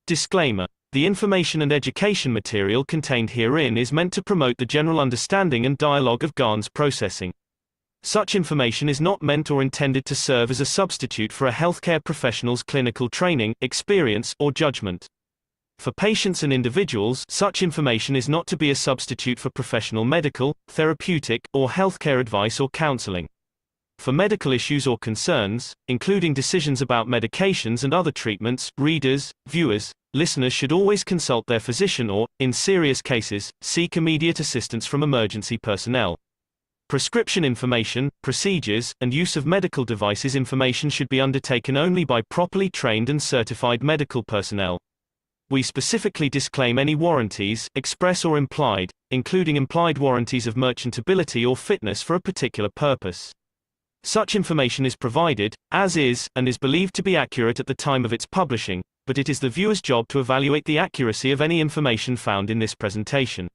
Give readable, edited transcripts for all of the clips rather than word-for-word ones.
Disclaimer: the information and education material contained herein is meant to promote the general understanding and dialogue of GANs processing. Such information is not meant or intended to serve as a substitute for a healthcare professional's clinical training, experience, or judgment. For patients and individuals, such information is not to be a substitute for professional medical, therapeutic, or healthcare advice or counseling. For medical issues or concerns, including decisions about medications and other treatments, readers, viewers, listeners should always consult their physician or, in serious cases, seek immediate assistance from emergency personnel. Prescription information, procedures, and use of medical devices information should be undertaken only by properly trained and certified medical personnel. We specifically disclaim any warranties, express or implied, including implied warranties of merchantability or fitness for a particular purpose. Such information is provided, as is, and is believed to be accurate at the time of its publishing, but it is the viewer's job to evaluate the accuracy of any information found in this presentation.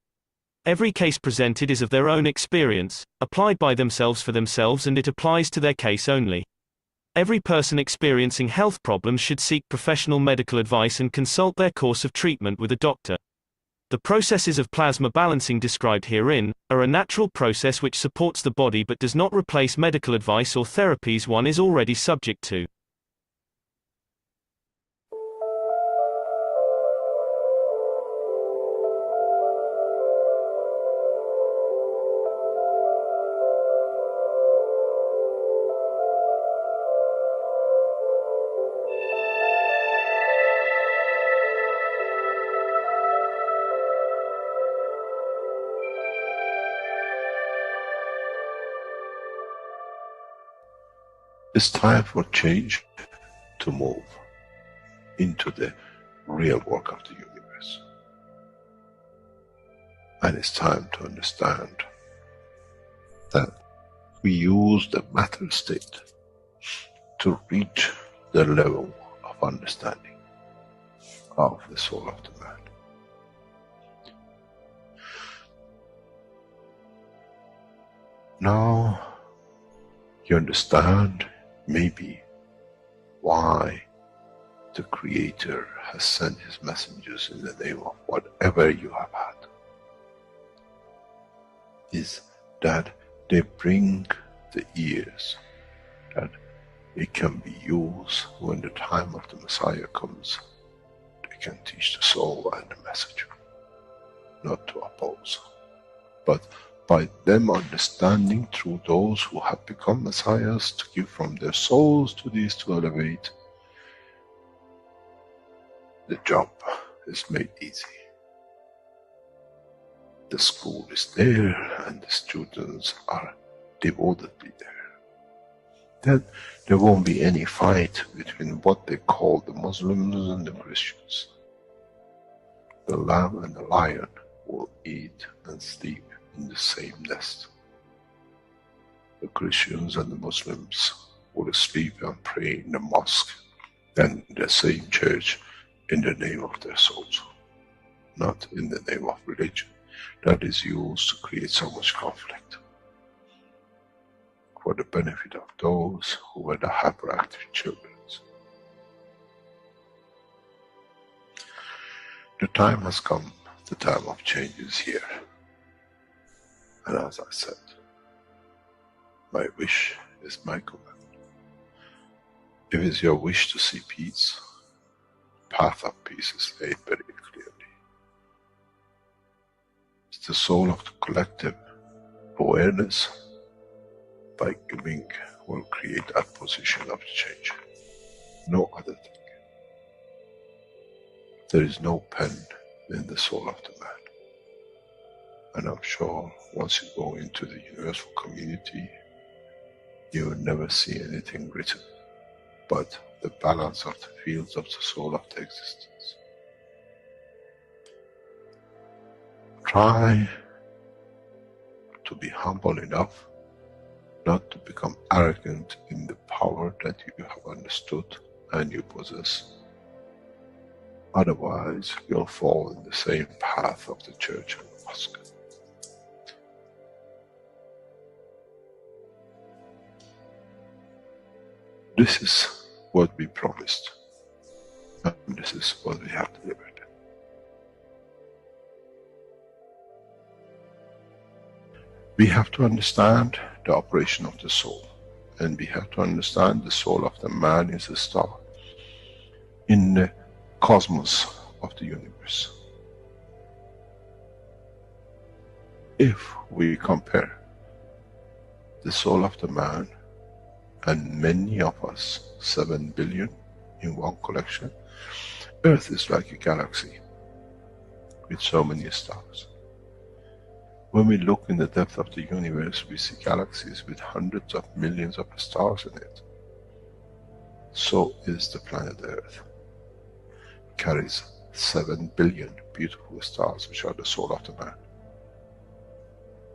Every case presented is of their own experience, applied by themselves for themselves, and it applies to their case only. Every person experiencing health problems should seek professional medical advice and consult their course of treatment with a doctor. The processes of plasma balancing described herein are a natural process which supports the body but does not replace medical advice or therapies one is already subject to. It's time for change to move into the real work of the universe. And it's time to understand that we use the matter state to reach the level of understanding of the soul of the man. Now you understand maybe why the Creator has sent His messengers in the name of whatever you have had. Is that they bring the ears, that it can be used when the time of the Messiah comes. They can teach the soul and the message, not to oppose, but by them understanding through those who have become messiahs to give from their souls to these to elevate, the job is made easy. The school is there and the students are devotedly there. Then there won't be any fight between what they call the Muslims and the Christians. The lamb and the lion will eat and sleep in the same nest. The Christians and the Muslims will sleep and pray in the mosque and in the same church in the name of their souls, not in the name of religion that is used to create so much conflict for the benefit of those who were the hyperactive children. The time has come, the time of change is here. And as I said, my wish is my command. If it's your wish to see peace, the path of peace is laid very clearly. It's the soul of the collective awareness. By giving will create that position of change. No other thing. There is no pen in the soul of the man. And I'm sure once you go into the universal community, you will never see anything written but the balance of the fields of the soul of the existence. Try to be humble enough not to become arrogant in the power that you have understood and you possess. Otherwise, you'll fall in the same path of the church and the mosque. This is what we promised. And this is what we have to live with. We have to understand the operation of the soul. And we have to understand the soul of the man is a star in the cosmos of the universe. If we compare the soul of the man and many of us, 7 billion in one collection, Earth is like a galaxy with so many stars. When we look in the depth of the universe, we see galaxies with hundreds of millions of stars in it. So is the planet Earth. It carries 7 billion beautiful stars, which are the soul of the man.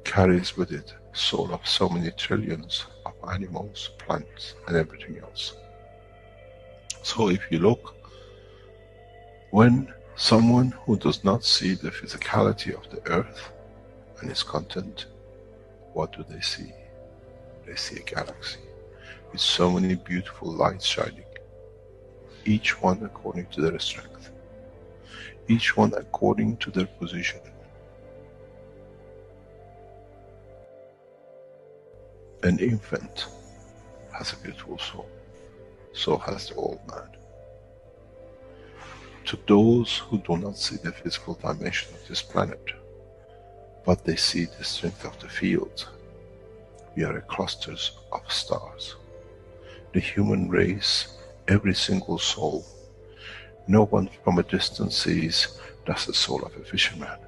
Carries with it soul of so many trillions of animals, plants, and everything else. So if you look, when someone who does not see the physicality of the earth and its content, what do they see? They see a galaxy with so many beautiful lights shining, each one according to their strength, each one according to their position. An infant has a beautiful soul, so has the old man. To those who do not see the physical dimension of this planet, but they see the strength of the field, we are clusters of stars. The human race, every single soul, no one from a distance sees that's the soul of a fisherman,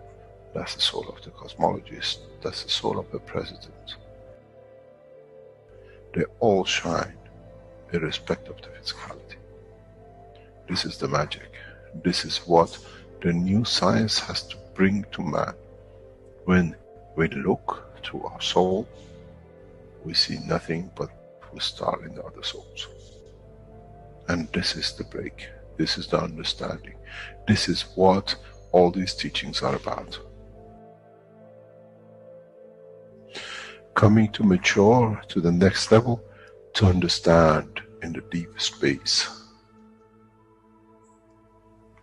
that's the soul of the cosmologist, that's the soul of a president. They all shine irrespective of the physicality. This is the magic. This is what the new science has to bring to man. When we look to our soul, we see nothing but a star in the other souls. And this is the break. This is the understanding. This is what all these teachings are about. Coming to mature to the next level, to understand in the deep space,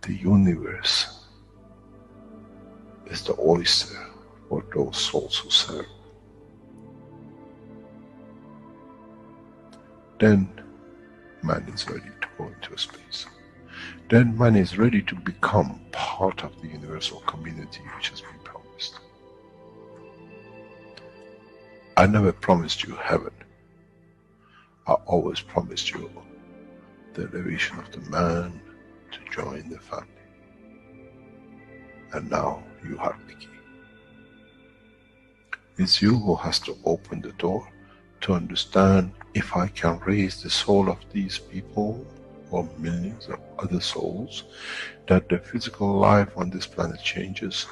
the universe is the oyster for those souls who serve. Then man is ready to go into space. Then man is ready to become part of the universal community which has been promised. I never promised you heaven. I always promised you the elevation of the man to join the family. And now you have the key. It's you who has to open the door to understand, if I can raise the soul of these people or millions of other souls, that the physical life on this planet changes,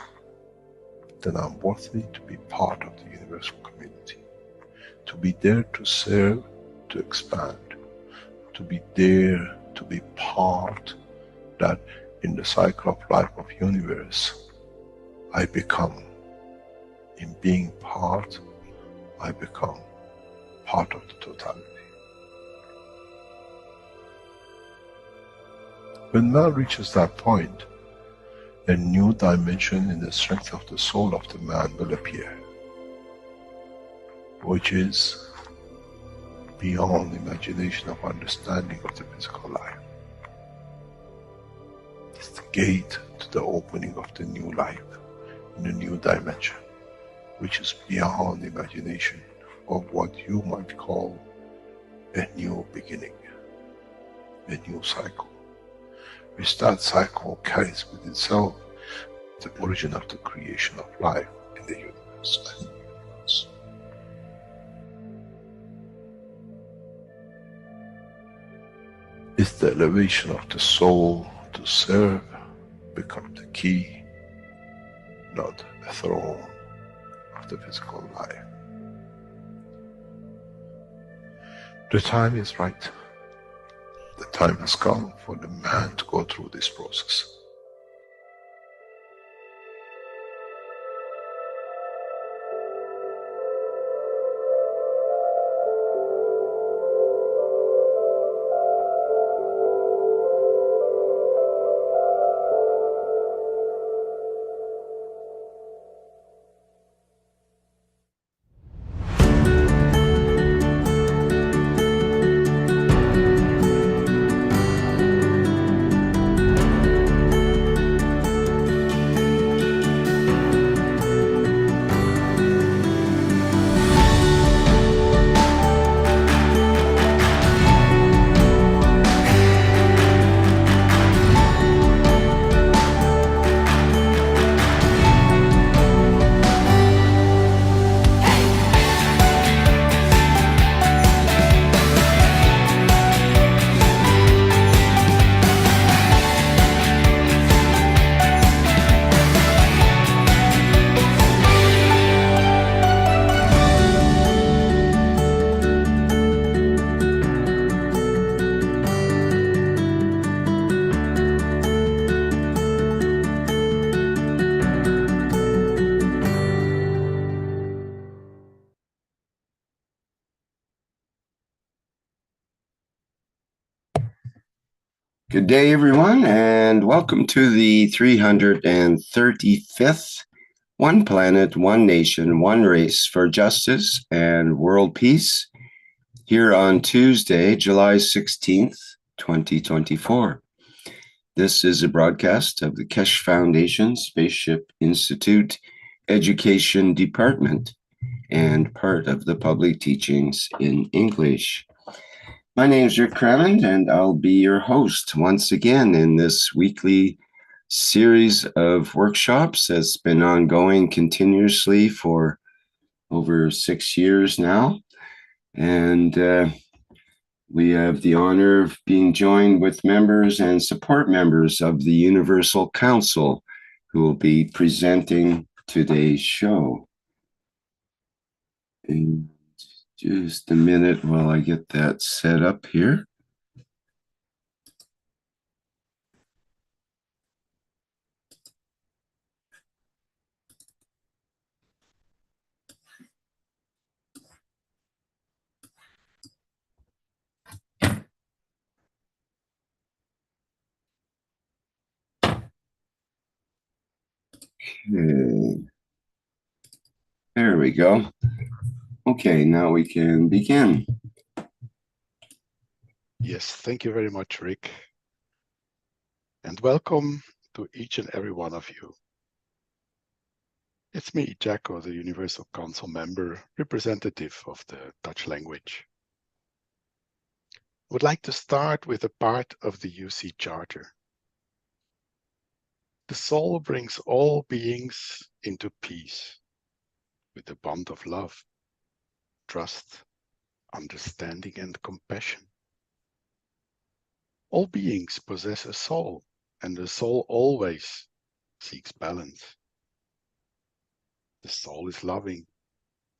then I'm worthy to be part of the universal community. To be there to serve, to expand. To be there, to be part, that in the cycle of life of universe, I become, in being part, I become part of the totality. When man reaches that point, a new dimension in the strength of the soul of the man will appear, which is beyond imagination of understanding of the physical life. It's the gate to the opening of the new life, in a new dimension, which is beyond imagination of what you might call a new beginning, a new cycle. Which that cycle carries with itself the origin of the creation of life in the universe and the universe. It's the elevation of the soul to serve become the key, not a throne of the physical life. The time is right. The time has come for the man to go through this process. Good day, everyone, and welcome to the 335th One Planet, One Nation, One Race for Justice and World Peace here on Tuesday, July 16th, 2024. This is a broadcast of the Keshe Foundation Spaceship Institute Education Department and part of the public teachings in English. My name is Rick Crammond, and I'll be your host once again in this weekly series of workshops that's been ongoing continuously for over 6 years now. And we have the honor of being joined with members and support members of the Universal Council who will be presenting today's show. In just a minute while I get that set up here. Okay. There we go. Okay, now we can begin. Yes, thank you very much, Rick. And welcome to each and every one of you. It's me, Jacko, the Universal Council member, representative of the Dutch language. I would like to start with a part of the UC Charter. The soul brings all beings into peace with the bond of love, trust, understanding, and compassion. All beings possess a soul, and the soul always seeks balance. The soul is loving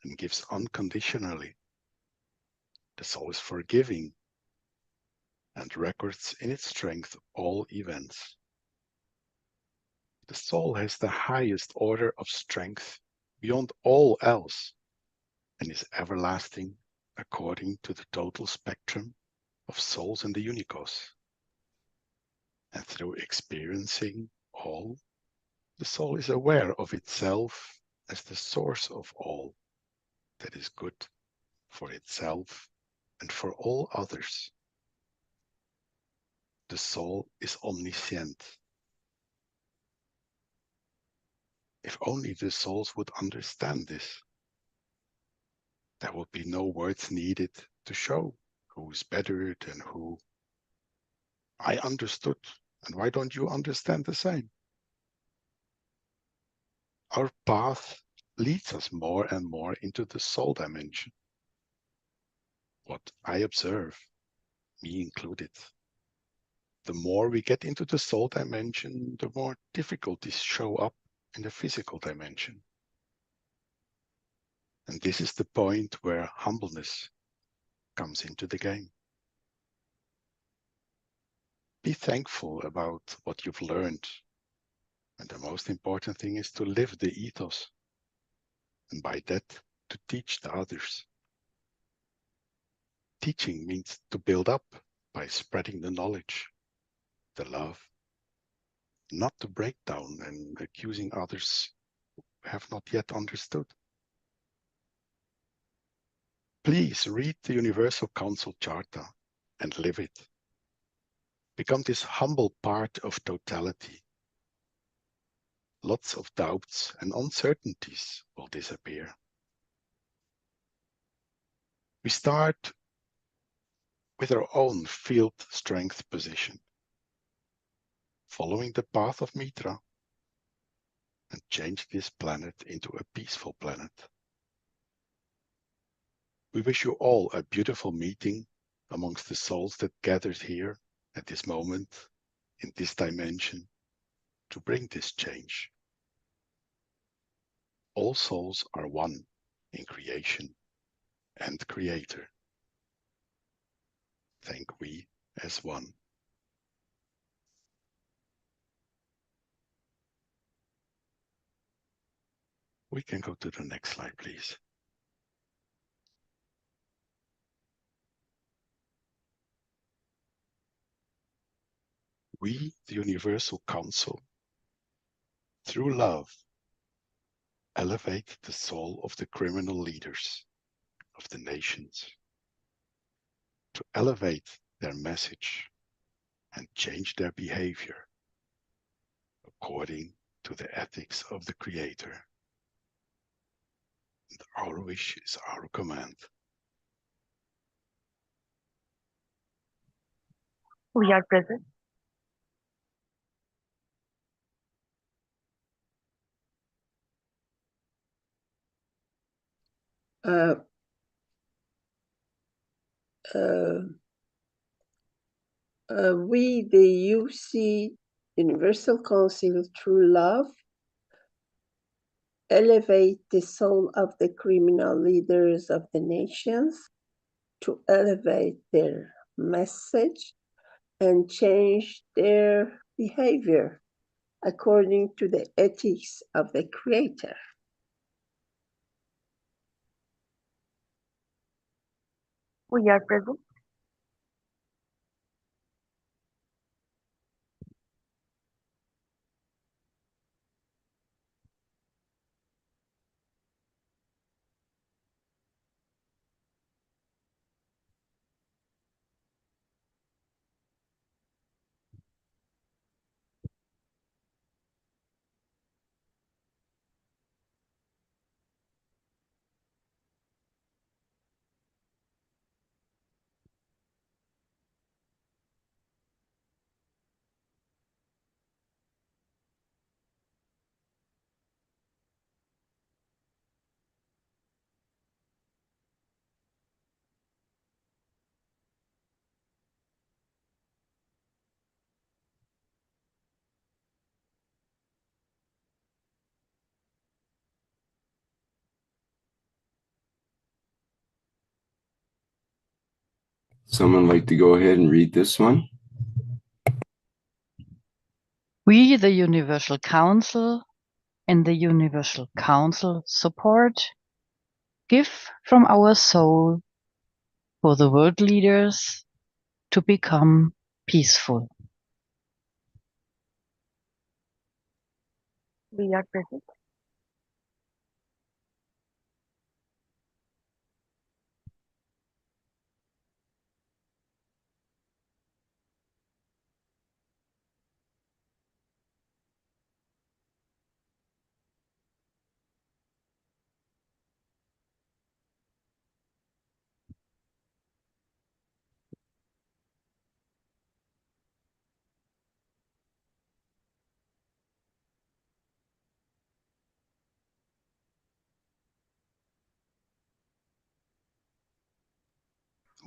and gives unconditionally. The soul is forgiving and records in its strength all events. The soul has the highest order of strength beyond all else and is everlasting according to the total spectrum of souls in the unicos. And through experiencing all, the soul is aware of itself as the source of all that is good for itself and for all others. The soul is omniscient. If only the souls would understand this, there would be no words needed to show who is better than who. I understood, and why don't you understand the same? Our path leads us more and more into the soul dimension. What I observe, me included, the more we get into the soul dimension, the more difficulties show up in the physical dimension. And this is the point where humbleness comes into the game. Be thankful about what you've learned. And the most important thing is to live the ethos. And by that, to teach the others. Teaching means to build up by spreading the knowledge, the love, not to break down and accusing others who have not yet understood. Please read the Universal Council Charter and live it. Become this humble part of totality. Lots of doubts and uncertainties will disappear. We start with our own field strength position, following the path of Mitra, and change this planet into a peaceful planet. We wish you all a beautiful meeting amongst the souls that gathered here at this moment, in this dimension, to bring this change. All souls are one in creation and creator. Thank we as one. We can go to the next slide, please. We, the Universal Council, through love, elevate the soul of the criminal leaders of the nations, to elevate their message and change their behavior according to the ethics of the Creator. And our wish is our command. We are present. Uh, uh, we, the UC Universal Council, through love, elevate the soul of the criminal leaders of the nations, to elevate their message and change their behavior according to the ethics of the Creator. We are present. Someone like to go ahead and read this one? We, the Universal Council, and the Universal Council support, give from our soul for the world leaders to become peaceful. We are present.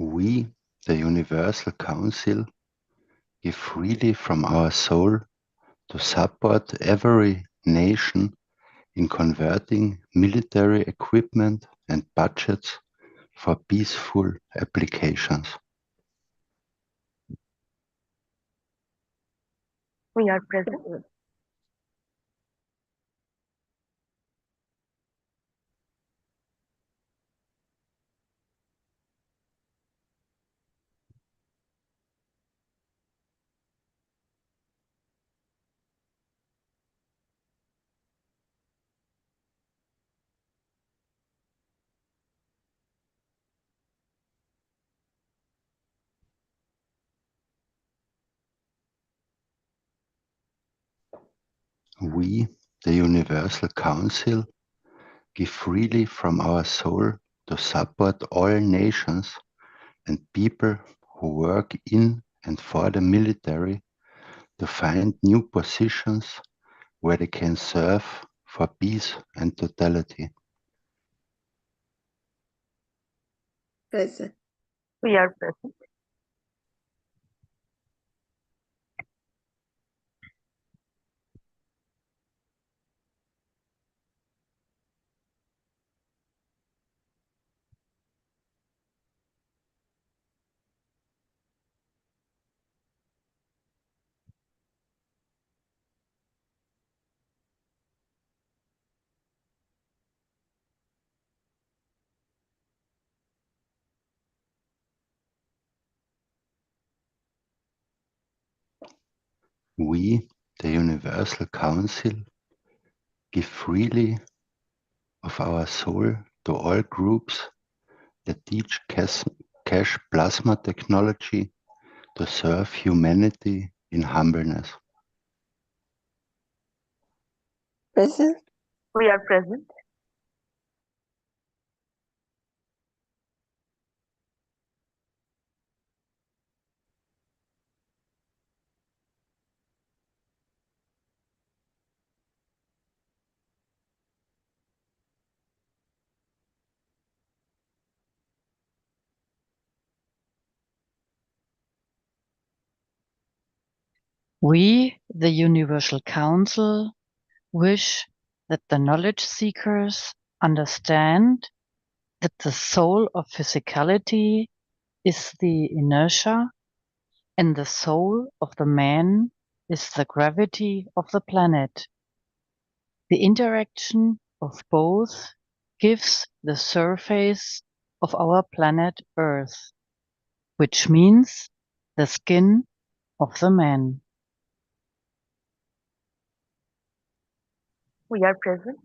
We, the Universal Council, give freely from our soul to support every nation in converting military equipment and budgets for peaceful applications. We are present. We, the Universal Council, give freely from our soul to support all nations and people who work in and for the military to find new positions where they can serve for peace and totality. Present. We are present. We, the Universal Council, give freely of our soul to all groups that teach Keshe plasma technology to serve humanity in humbleness. Present. We are present. We, the Universal Council, wish that the knowledge seekers understand that the soul of physicality is the inertia and the soul of the man is the gravity of the planet. The interaction of both gives the surface of our planet Earth, which means the skin of the man. We are present.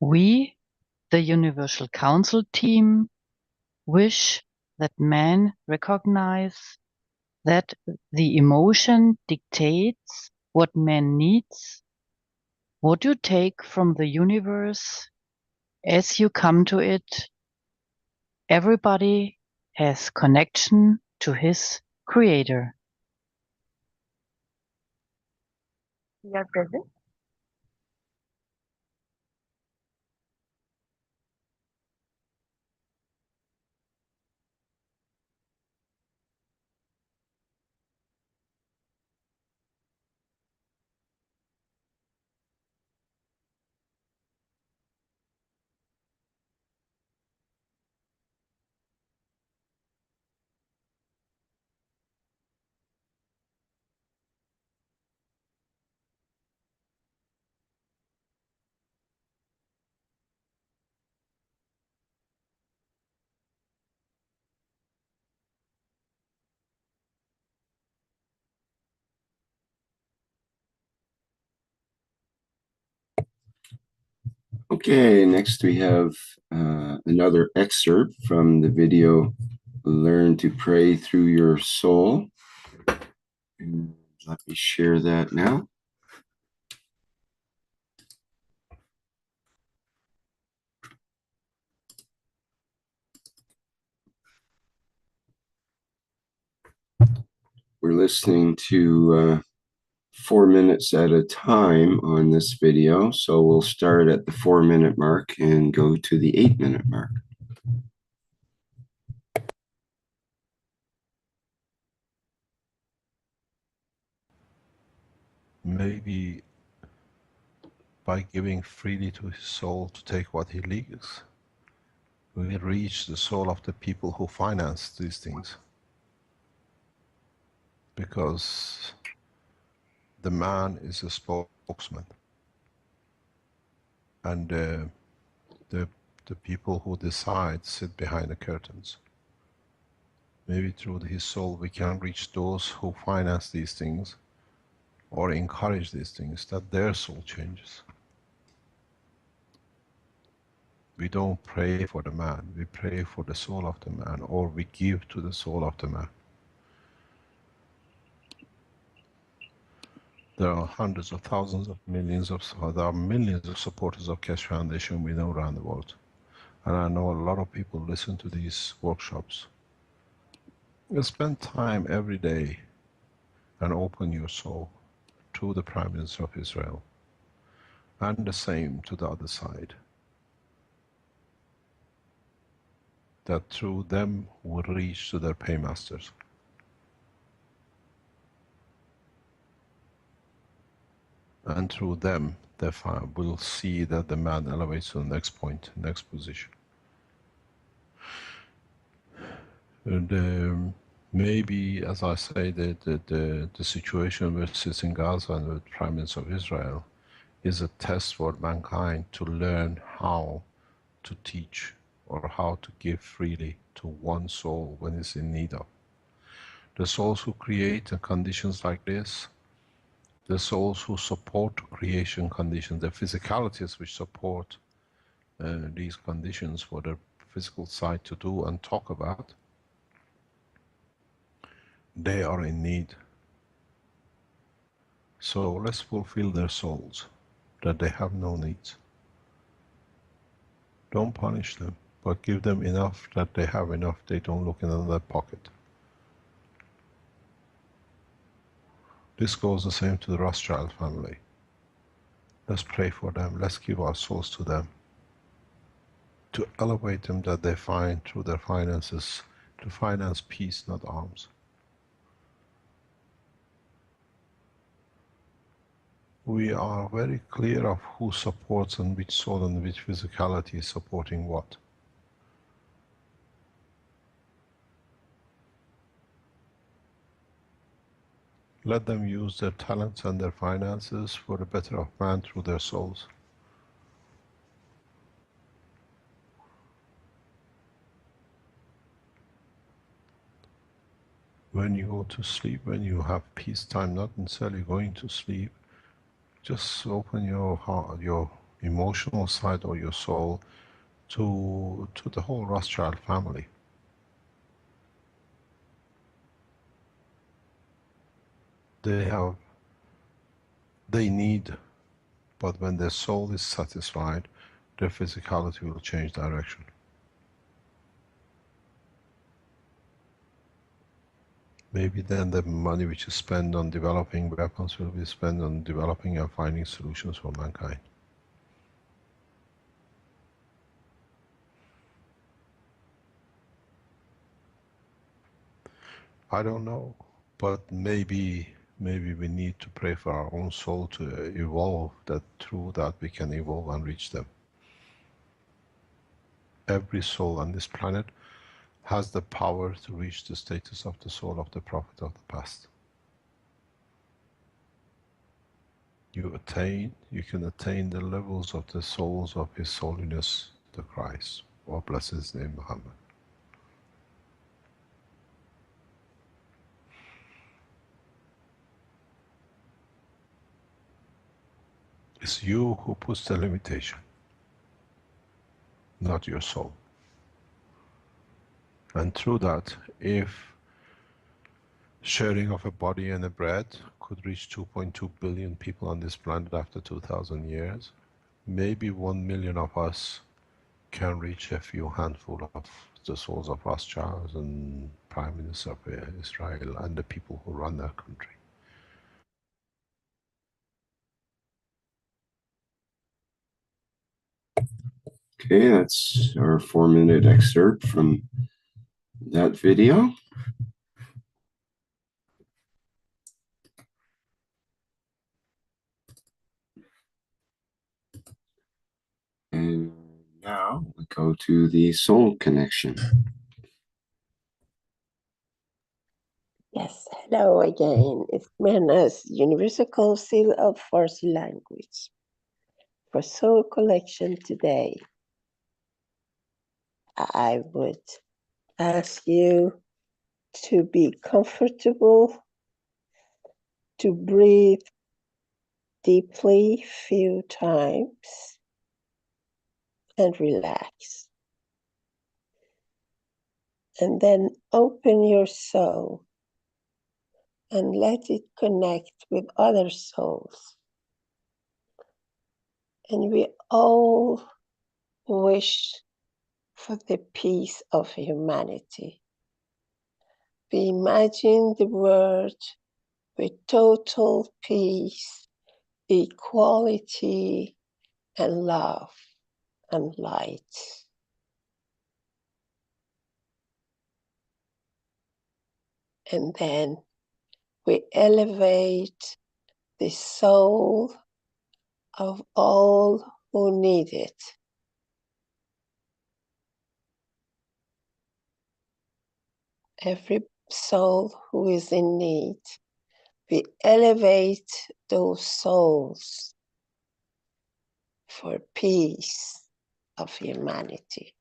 We, the Universal Council team, wish that man recognize that the emotion dictates what man needs, what you take from the universe as you come to it. Everybody has connection to his creator. We are present. Okay, next we have another excerpt from the video, Learn to Pray Through Your Soul. And let me share that now. We're listening to 4 minutes at a time on this video, so we'll start at the 4-minute mark and go to the 8-minute mark. Maybe by giving freely to his soul to take what he leaves, we will reach the soul of the people who finance these things. Because the man is a spokesman. And the people who decide sit behind the curtains. Maybe through his soul we can reach those who finance these things or encourage these things, that their soul changes. We don't pray for the man, we pray for the soul of the man, or we give to the soul of the man. There are hundreds of thousands of millions of, there are millions of supporters of Keshe Foundation we know around the world. And I know a lot of people listen to these workshops. You spend time every day and open your soul to the Prime Minister of Israel, and the same to the other side. That through them will reach to their paymasters. and through them, they will see that the man elevates to the next point, next position. And maybe, as I say, the situation which is in Gaza and the Prime Minister of Israel is a test for mankind to learn how to teach or how to give freely to one soul when it's in need of. The souls who create conditions like this, the souls who support creation conditions, the physicalities which support these conditions for the physical side to do and talk about, they are in need. So let's fulfill their souls, that they have no needs. Don't punish them, but give them enough that they have enough, they don't look in another pocket. This goes the same to the Rothschild family. Let's pray for them, let's give our souls to them, to elevate them, that they find through their finances, to finance peace, not arms. We are very clear of who supports and which soul and which physicality is supporting what. Let them use their talents and their finances for the better of man through their souls. When you go to sleep, when you have peace time, not necessarily going to sleep, just open your heart, your emotional side or your soul to the whole Rothschild family. They need, but when their soul is satisfied, their physicality will change direction. Maybe then the money which is spent on developing weapons will be spent on developing and finding solutions for mankind. I don't know, but maybe we need to pray for our own soul to evolve, that through that we can evolve and reach them. Every soul on this planet has the power to reach the status of the soul of the prophet of the past. You can attain the levels of the souls of His Holiness the Christ, or bless His name, Muhammad. It's you who puts the limitation, not your soul. And through that, if sharing of a body and a bread could reach 2.2 billion people on this planet after 2,000 years, maybe 1 million of us can reach a few handful of the souls of Rothschilds and Prime Minister of Israel and the people who run their country. Okay, that's our 4-minute excerpt from that video. And now we go to the soul connection. Yes, hello again. It's Mehran's Universal Council of Farsi Language. For soul collection today, I would ask you to be comfortable, to breathe deeply few times, and relax. And then open your soul and let it connect with other souls. And we all wish for the peace of humanity. We imagine the world with total peace, equality, and love and light. And then we elevate the soul of all who need it. Every soul who is in need, we elevate those souls for peace of humanity.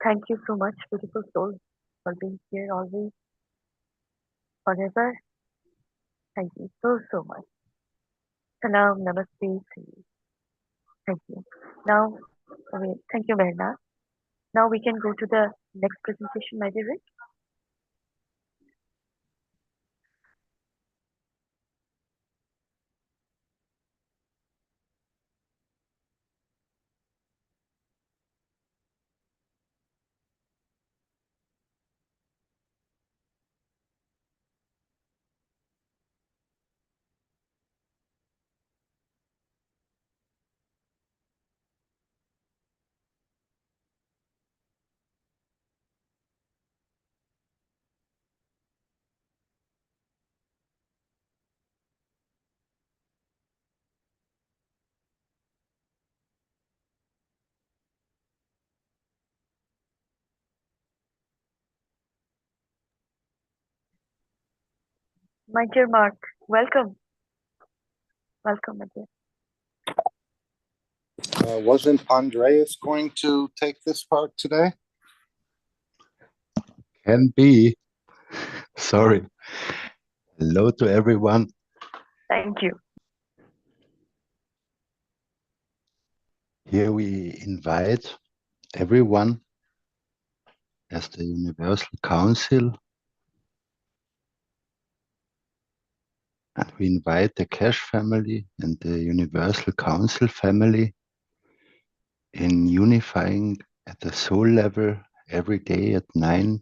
Thank you so much, beautiful soul, for being here always, forever. Thank you so, so much. Salam, namaste to you. Thank you. Now, thank you, Mehna. Now we can go to the next presentation, my dear Rick. My dear Mark, welcome. Welcome, my dear. Wasn't Andreas going to take this part today? Can be. Sorry. Hello to everyone. Thank you. Here we invite everyone as the Universal Council, and we invite the Keshe family and the Universal Council family in unifying at the soul level every day at 9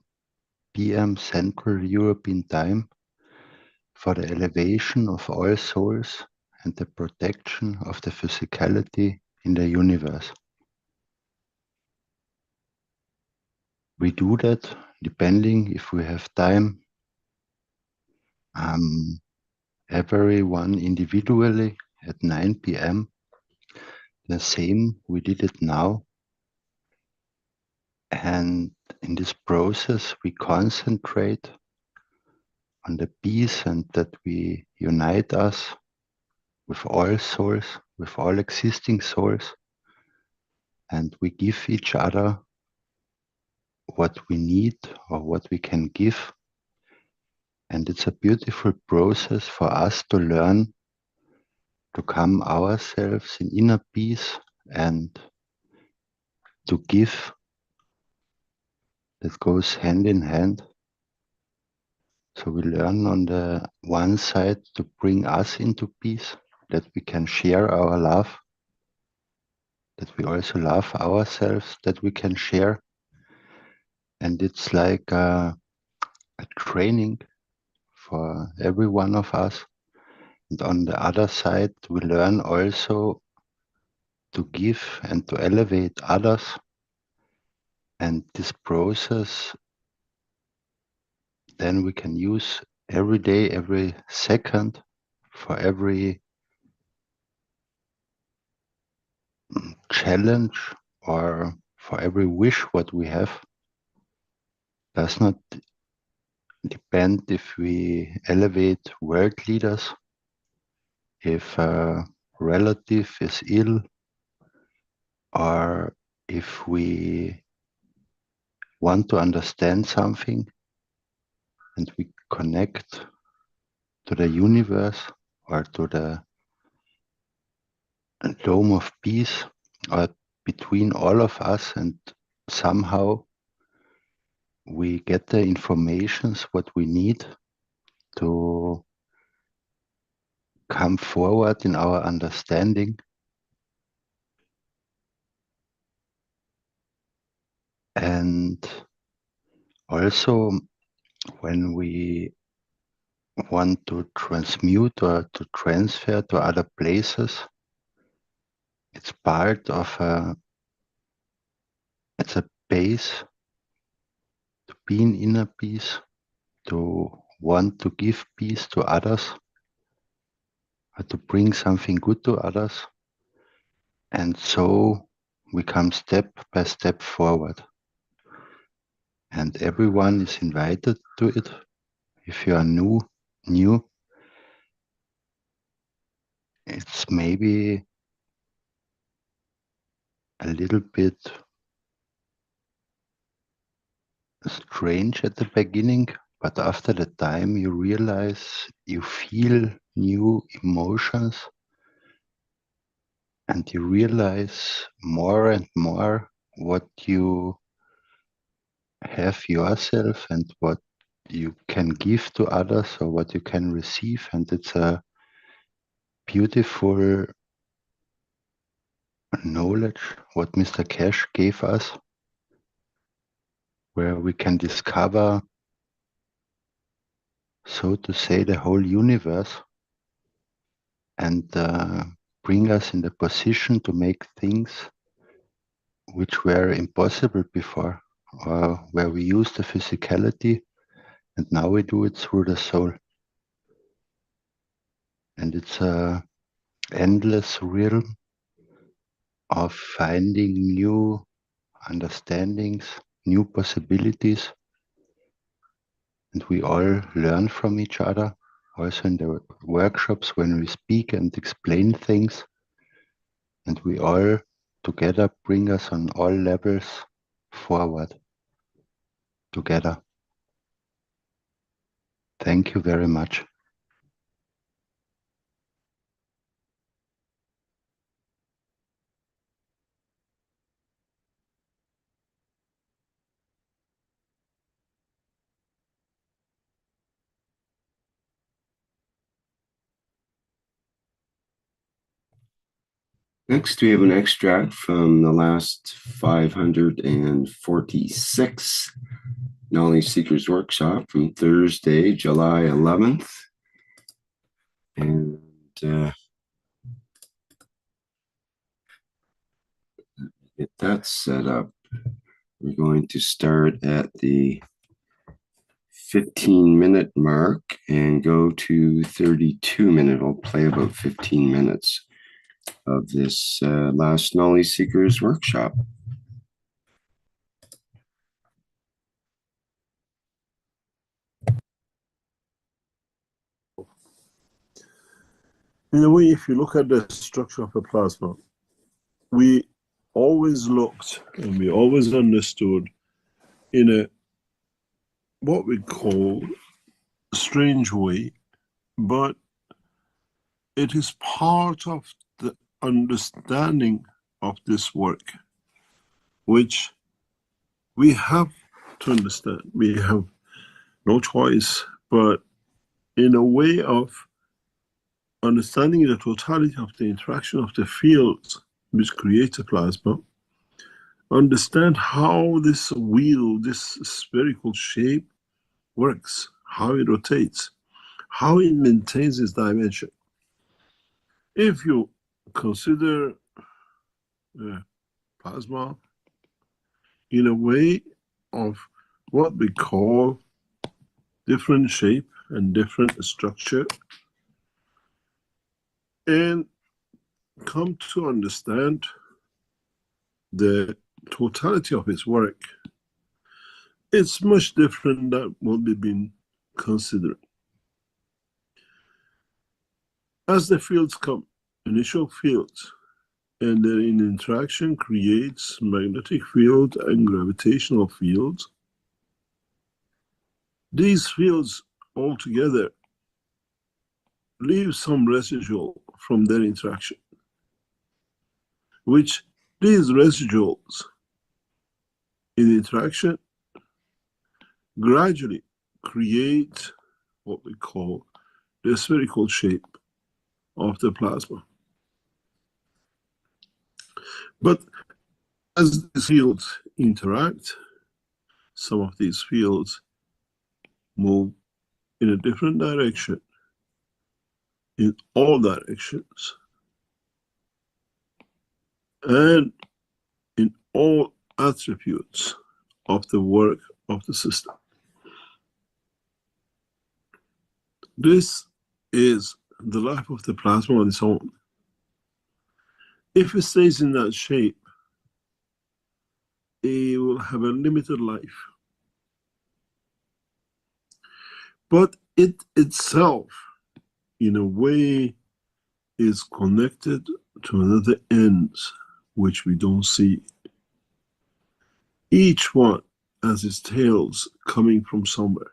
p.m. Central European Time for the elevation of all souls and the protection of the physicality in the universe. We do that depending if we have time, everyone individually at 9 p.m. The same we did it now. And in this process, we concentrate on the peace and that we unite us with all souls, with all existing souls, and we give each other what we need or what we can give. And it's a beautiful process for us to learn to come ourselves in inner peace and to give. That goes hand in hand. So we learn on the one side to bring us into peace, that we can share our love, that we also love ourselves, that we can share. And it's like a training for every one of us. And on the other side, we learn also to give and to elevate others. And this process, then we can use every day, every second, for every challenge or for every wish what we have. Does not depend if we elevate world leaders, if a relative is ill, or if we want to understand something and we connect to the universe or to the dome of peace or between all of us, and somehow we get the informations what we need to come forward in our understanding. And also when we want to transmute or to transfer to other places, it's part of it's a base to be in inner peace, to want to give peace to others, or to bring something good to others. And so we come step by step forward. And everyone is invited to it. If you are new, it's maybe a little bit strange at the beginning, but after the time you realize you feel new emotions and you realize more and more what you have yourself and what you can give to others or what you can receive. And it's a beautiful knowledge what Mr. Keshe gave us, where we can discover, so to say, the whole universe and bring us in the position to make things which were impossible before, or where we use the physicality and now we do it through the soul. And it's a endless realm of finding new understandings, new possibilities, and we all learn from each other. Also in the workshops when we speak and explain things, and we all together bring us on all levels forward together. Thank you very much. Next, we have an extract from the last 546 Knowledge Seekers Workshop from Thursday, July 11th. And get that set up. We're going to start at the 15-minute mark and go to 32-minute. I'll play about 15 minutes of this last Knowledge Seekers Workshop. In a way, if you look at the structure of a plasma, we always looked and we always understood in a what we call a strange way, but it is part of the understanding of this work, which we have to understand. We have no choice, but in a way of understanding the totality of the interaction of the fields which creates a plasma, understand how this wheel, this spherical shape works, how it rotates, how it maintains its dimension. If you consider plasma in a way of what we call different shape and different structure, and come to understand the totality of its work, it's much different than what we've been considering. As the fields come, initial fields, and then in interaction creates magnetic field and gravitational fields, these fields altogether leave some residual from their interaction, which these residuals in interaction gradually create what we call the spherical shape of the plasma. But as these fields interact, some of these fields move in a different direction, in all directions, and in all attributes of the work of the system. This is the life of the plasma on its own. If it stays in that shape, it will have a limited life. But it itself, in a way, is connected to another ends which we don't see. Each one as its tails coming from somewhere.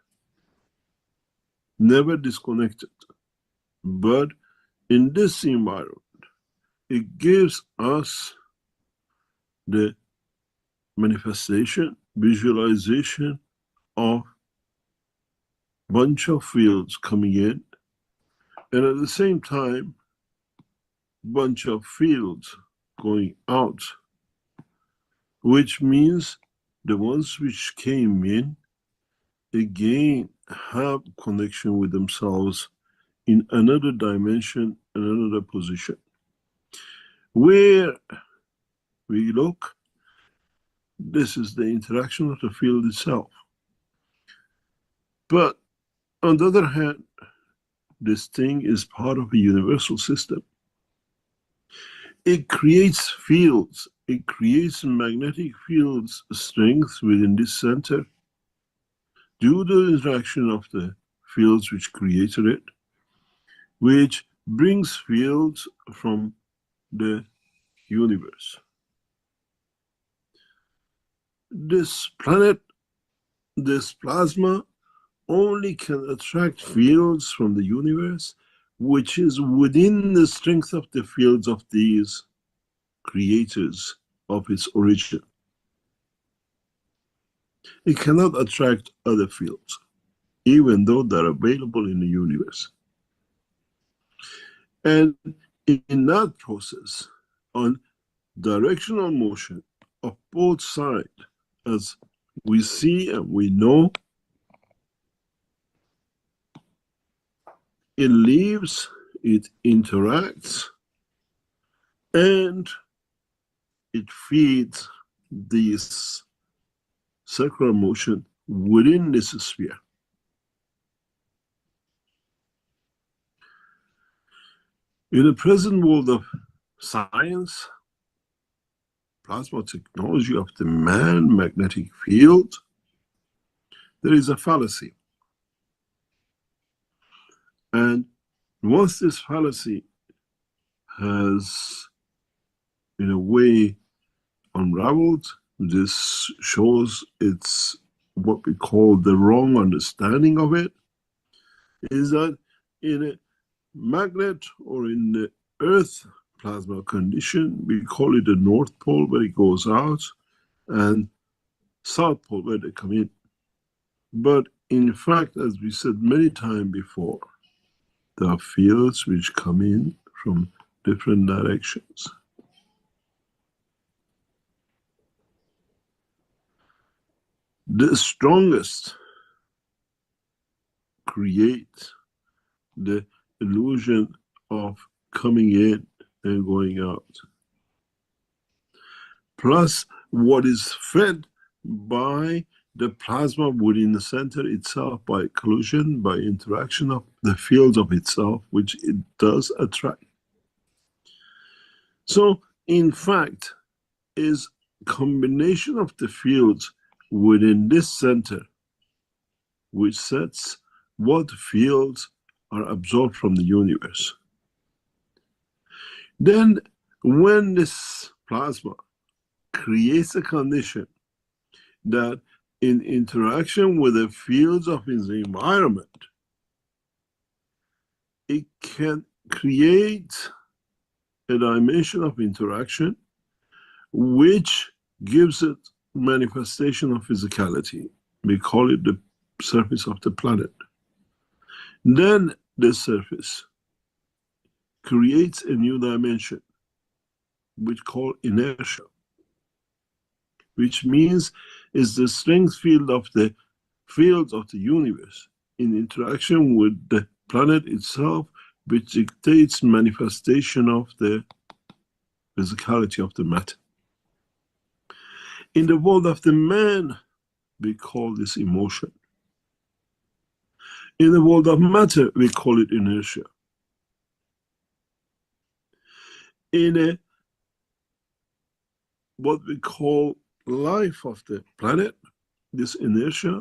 Never disconnected. But in this environment, it gives us the manifestation, visualization of bunch of fields coming in, and at the same time, bunch of fields going out, which means the ones which came in again have connection with themselves in another dimension, another position. Where we look, this is the interaction of the field itself. But on the other hand, this thing is part of a universal system. It creates fields, it creates magnetic fields strength within this center due to the interaction of the fields which created it, which brings fields from the universe. This planet, this plasma, only can attract fields from the universe, which is within the strength of the fields of these creators of its origin. It cannot attract other fields, even though they're available in the universe. And in that process, on directional motion of both sides, as we see and we know, it leaves, it interacts, and it feeds this circular motion within this sphere. In the present world of science, plasma technology of the man magnetic field, there is a fallacy. And once this fallacy has, in a way, unraveled, this shows it's what we call the wrong understanding of it, is that in a magnet or in the Earth plasma condition, we call it the North Pole where it goes out and South Pole where they come in. But in fact, as we said many times before, there are fields which come in from different directions. The strongest create the illusion of coming in and going out. Plus, what is fed by the plasma within the center itself by collision, by interaction of the fields of itself, which it does attract. So, in fact, is combination of the fields within this center, which sets what fields are absorbed from the universe. Then, when this plasma creates a condition that in interaction with the fields of its environment, it can create a dimension of interaction which gives it manifestation of physicality. We call it the surface of the planet. Then the surface creates a new dimension, which call inertia, which means is the strength field of the fields of the universe in interaction with the planet itself, which dictates manifestation of the physicality of the matter. In the world of the man, we call this emotion. In the world of matter, we call it inertia. In what we call life of the planet, this inertia,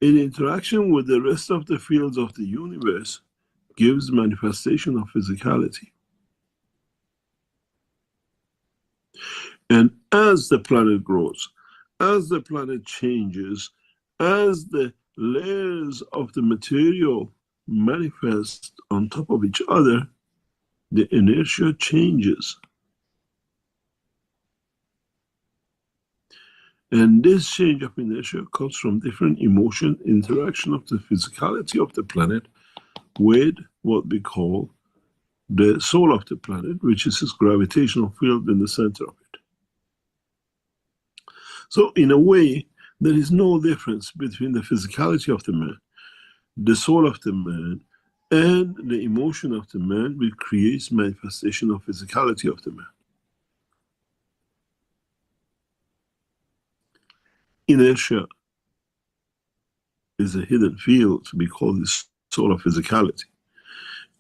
in interaction with the rest of the fields of the universe, gives manifestation of physicality. And as the planet grows, as the planet changes, as the layers of the material manifest on top of each other, the inertia changes. And this change of inertia comes from different emotion interaction of the physicality of the planet with what we call the soul of the planet, which is its gravitational field in the center of it. So in a way, there is no difference between the physicality of the man, the soul of the man, and the emotion of the man, which creates manifestation of physicality of the man. Inertia is a hidden field. We call this soul of physicality.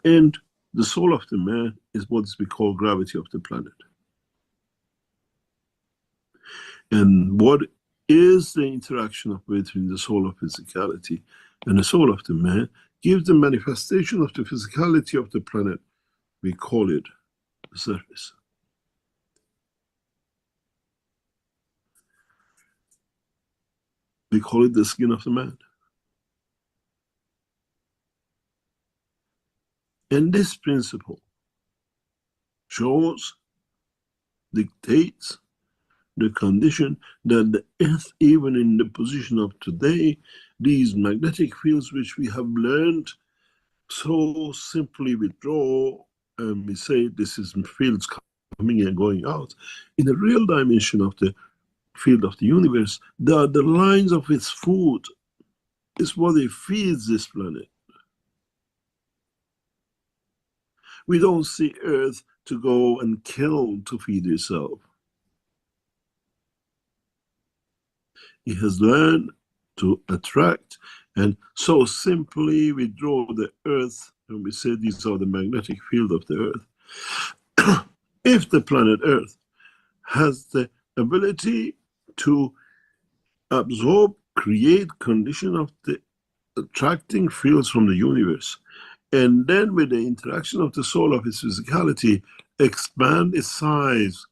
And the soul of the man is what we call gravity of the planet. And what is the interaction between the soul of physicality and the soul of the man gives the manifestation of the physicality of the planet. We call it the surface. We call it the skin of the man. And this principle shows, dictates the condition that the earth, even in the position of today, these magnetic fields which we have learned so simply withdraw, and we say this is fields coming and going out. In the real dimension of the field of the universe, they are the lines of its food. It's what it feeds this planet. We don't see Earth to go and kill to feed itself. It has learned to attract and so simply withdraw the Earth, and we say these are the magnetic field of the Earth. If the planet Earth has the ability to absorb, create condition of the attracting fields from the universe, and then with the interaction of the soul of its physicality, expand its size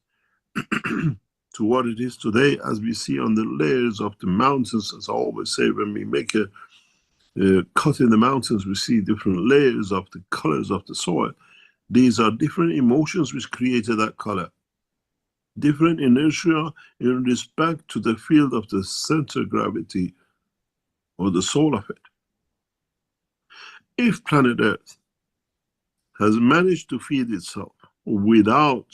to what it is today, as we see on the layers of the mountains. As I always say, when we make a cut in the mountains, we see different layers of the colors of the soil. These are different emotions which created that color. Different inertia in respect to the field of the center gravity or the soul of it. If planet Earth has managed to feed itself without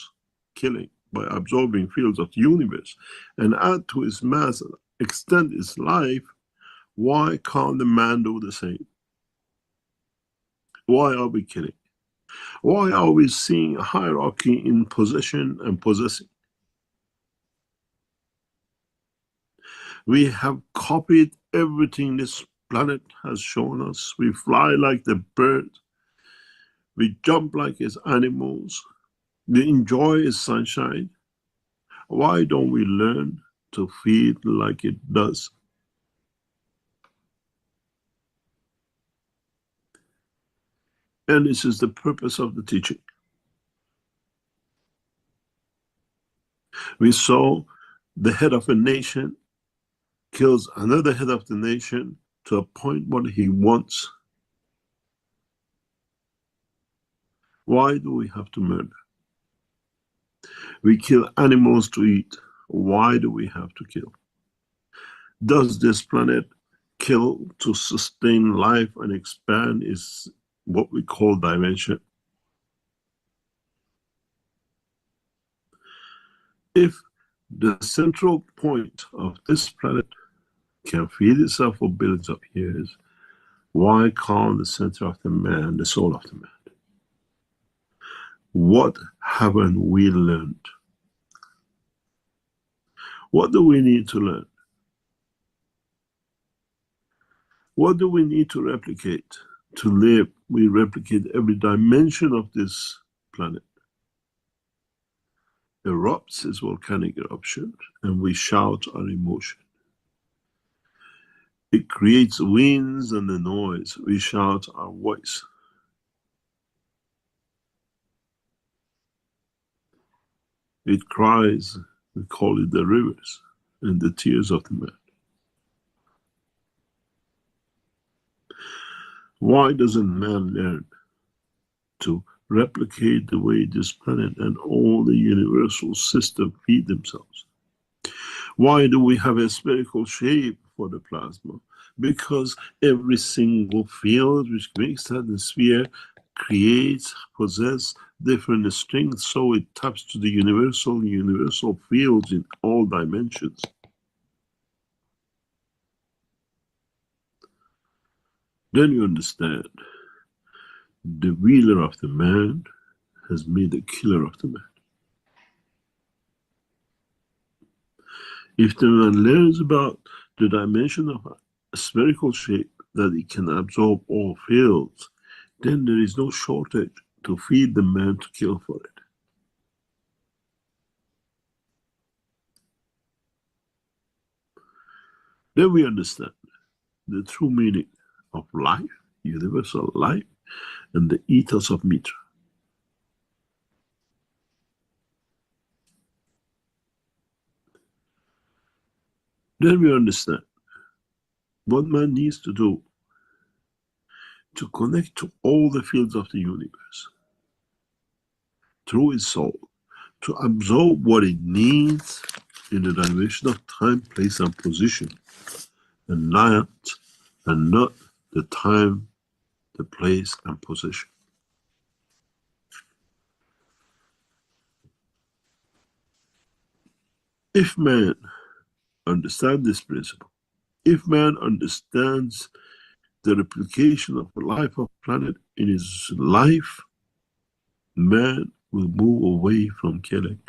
killing, by absorbing fields of the universe, and add to its mass, extend its life, why can't the man do the same? Why are we killing? Why are we seeing a hierarchy in possession and possessing? We have copied everything this planet has shown us. We fly like the bird. We jump like its animals. We enjoy its sunshine. Why don't we learn to feed like it does? And this is the purpose of the teaching. We saw the head of a nation kills another head of the nation to a point what he wants. Why do we have to murder? We kill animals to eat. Why do we have to kill? Does this planet kill to sustain life and expand its what we call dimension? If the central point of this planet can feed itself for billions of years, why can't the center of the man, the soul of the man? What haven't we learned? What do we need to learn? What do we need to replicate to live? We replicate every dimension of this planet. Erupts is volcanic eruption, and we shout our emotion. It creates winds and the noise. We shout our voice. It cries. We call it the rivers. and the tears of the man. Why doesn't man learn to replicate the way this planet and all the universal system feed themselves? Why do we have a spherical shape for the plasma? Because every single field which makes that the sphere creates, possesses different strengths, so it taps to the universal fields in all dimensions. Then you understand the wheeler of the man has made the killer of the man. If the man learns about the dimension of a spherical shape, that it can absorb all fields, then there is no shortage to feed the man to kill for it. Then we understand the true meaning of life, universal life, and the ethos of Mitra. Then we understand what man needs to do to connect to all the fields of the universe through his soul, to absorb what it needs in the dimension of time, place, and position, and not the time, the place, and position. If man understands this principle, if man understands the replication of the life of planet in his life, man will move away from killing.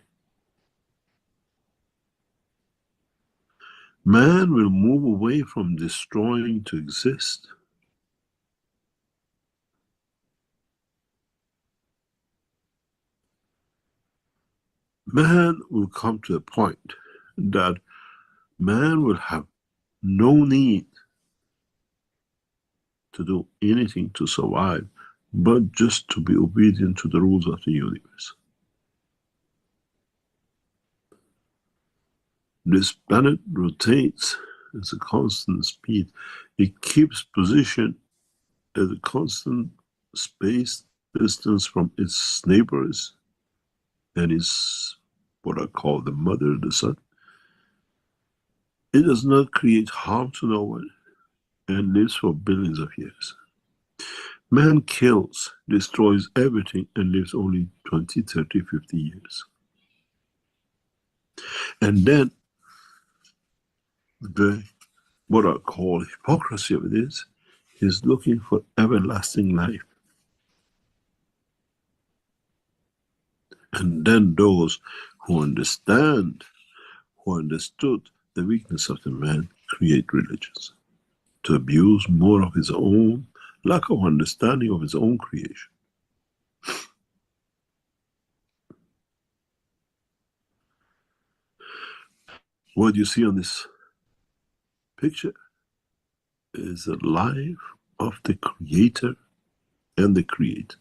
Man will move away from destroying to exist. Man will come to a point that man will have no need to do anything to survive, but just to be obedient to the rules of the universe. This planet rotates at a constant speed. It keeps position at a constant space distance from its neighbors and its, what I call the mother, the sun. It does not create harm to no one and lives for billions of years. Man kills, destroys everything and lives only 20, 30, 50 years. And then what I call hypocrisy of it is looking for everlasting life. And then those who understood the weakness of the man create religions to abuse more of his own lack of understanding of his own creation. What you see on this picture is the life of the creator and the created.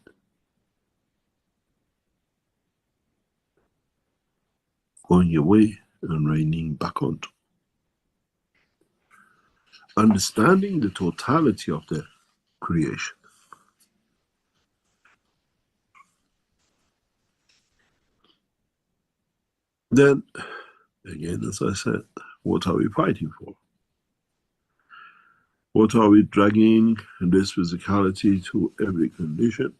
Going away and raining back onto. Understanding the totality of the creation. Then, again, as I said, what are we fighting for? What are we dragging this physicality to every condition?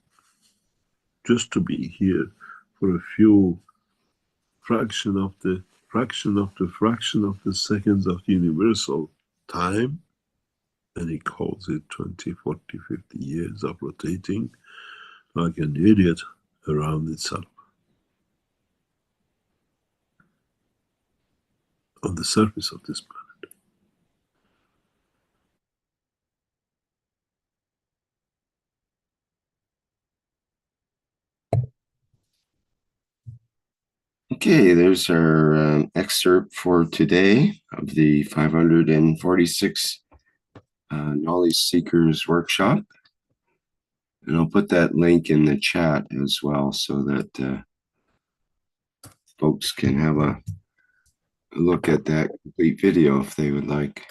Just to be here for a few fraction of the seconds of universal time, and he calls it 20, 40, 50 years of rotating like an idiot around itself. On the surface of this planet. Okay, there's our excerpt for today of the 546 Knowledge Seekers Workshop. And I'll put that link in the chat as well so that folks can have look at that complete video if they would like.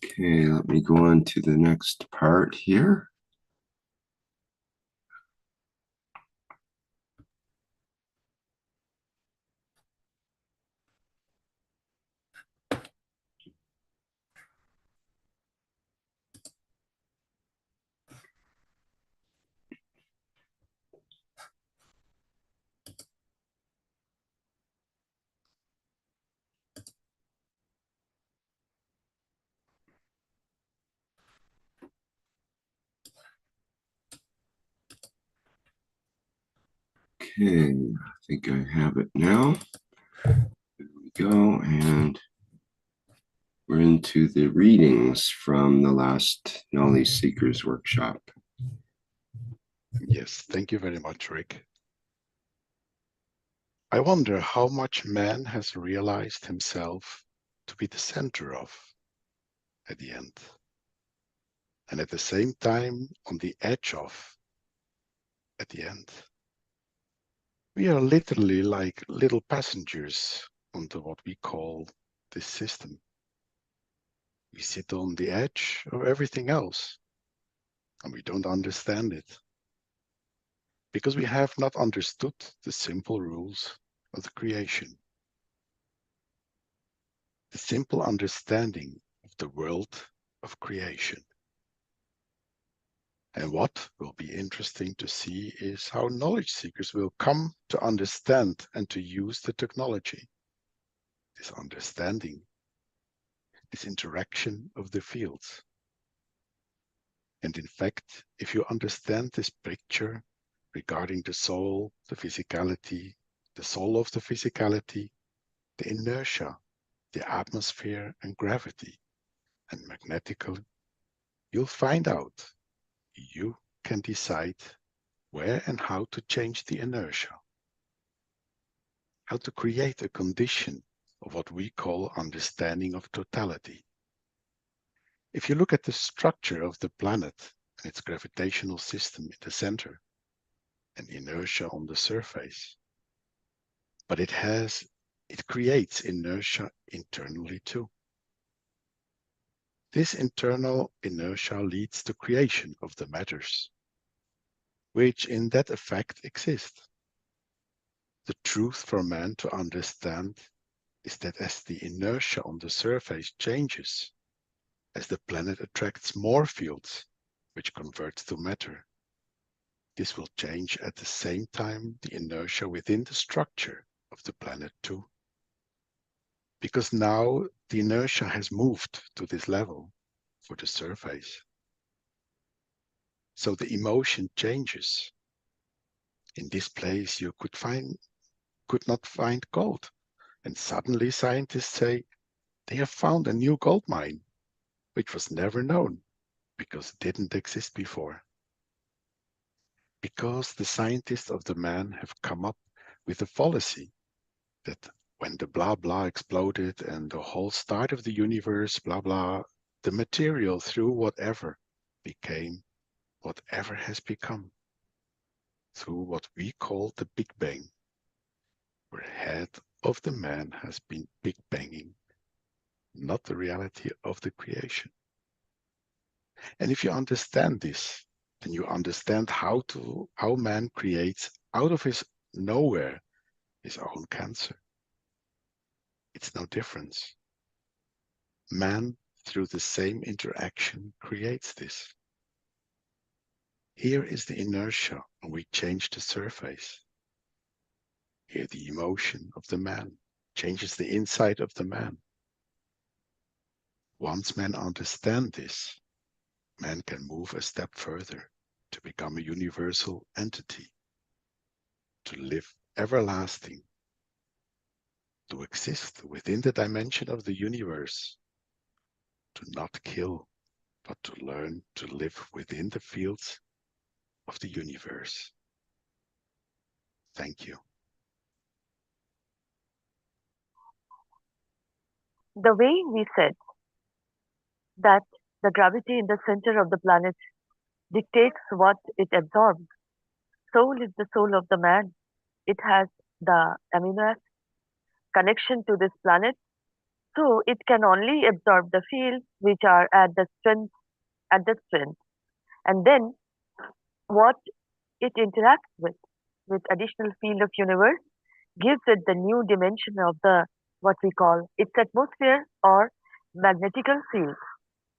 Okay, let me go on to the next part here. Okay, I think I have it now. There we go, and we're into the readings from the last Knowledge Seekers workshop. Yes, thank you very much, Rick. I wonder how much man has realized himself to be the center of at the end, and at the same time on the edge of at the end. We are literally like little passengers onto what we call this system. We sit on the edge of everything else, and we don't understand it, because we have not understood the simple rules of the creation. The simple understanding of the world of creation. And what will be interesting to see is how knowledge seekers will come to understand and to use the technology. This understanding, this interaction of the fields. And in fact, if you understand this picture regarding the soul, the physicality, the soul of the physicality, the inertia, the atmosphere and gravity, and magnetically, you'll find out you can decide where and how to change the inertia, how to create a condition of what we call understanding of totality. If you look at the structure of the planet and its gravitational system in the center and the inertia on the surface, but it creates inertia internally too. This internal inertia leads to creation of the matters, which in that effect exist. The truth for man to understand is that as the inertia on the surface changes, as the planet attracts more fields, which converts to matter, this will change at the same time the inertia within the structure of the planet too. Because now the inertia has moved to this level for the surface. So the emotion changes. In this place you could not find gold. And suddenly scientists say they have found a new gold mine, which was never known because it didn't exist before. Because the scientists of the man have come up with a fallacy that when the blah blah exploded and the whole start of the universe, blah blah, the material through whatever became whatever has become, through what we call the Big Bang, where head of the man has been big banging, not the reality of the creation. And if you understand this, then you understand how man creates out of his nowhere his own cancer. It's no difference. Man, through the same interaction, creates this. Here is the inertia, and we change the surface. Here the emotion of the man changes the inside of the man. Once men understand this, man can move a step further to become a universal entity, to live everlasting, to exist within the dimension of the universe, to not kill, but to learn to live within the fields of the universe. Thank you. The way we said that the gravity in the center of the planet dictates what it absorbs. soul is the soul of the man. It has the amino acid connection to this planet, so it can only absorb the fields which are at the strength, and then what it interacts with additional field of universe gives it the new dimension of the what we call its atmosphere or magnetical field.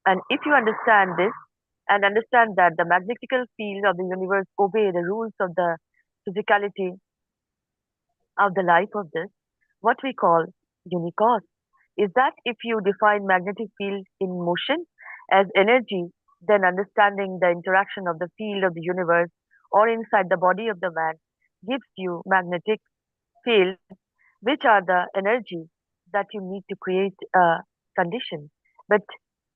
And if you understand this and understand that the magnetical field of the universe obey the rules of the physicality of the life of this, what we call unicause, is that if you define magnetic field in motion as energy, then understanding the interaction of the field of the universe or inside the body of the man gives you magnetic field, which are the energy that you need to create a condition. But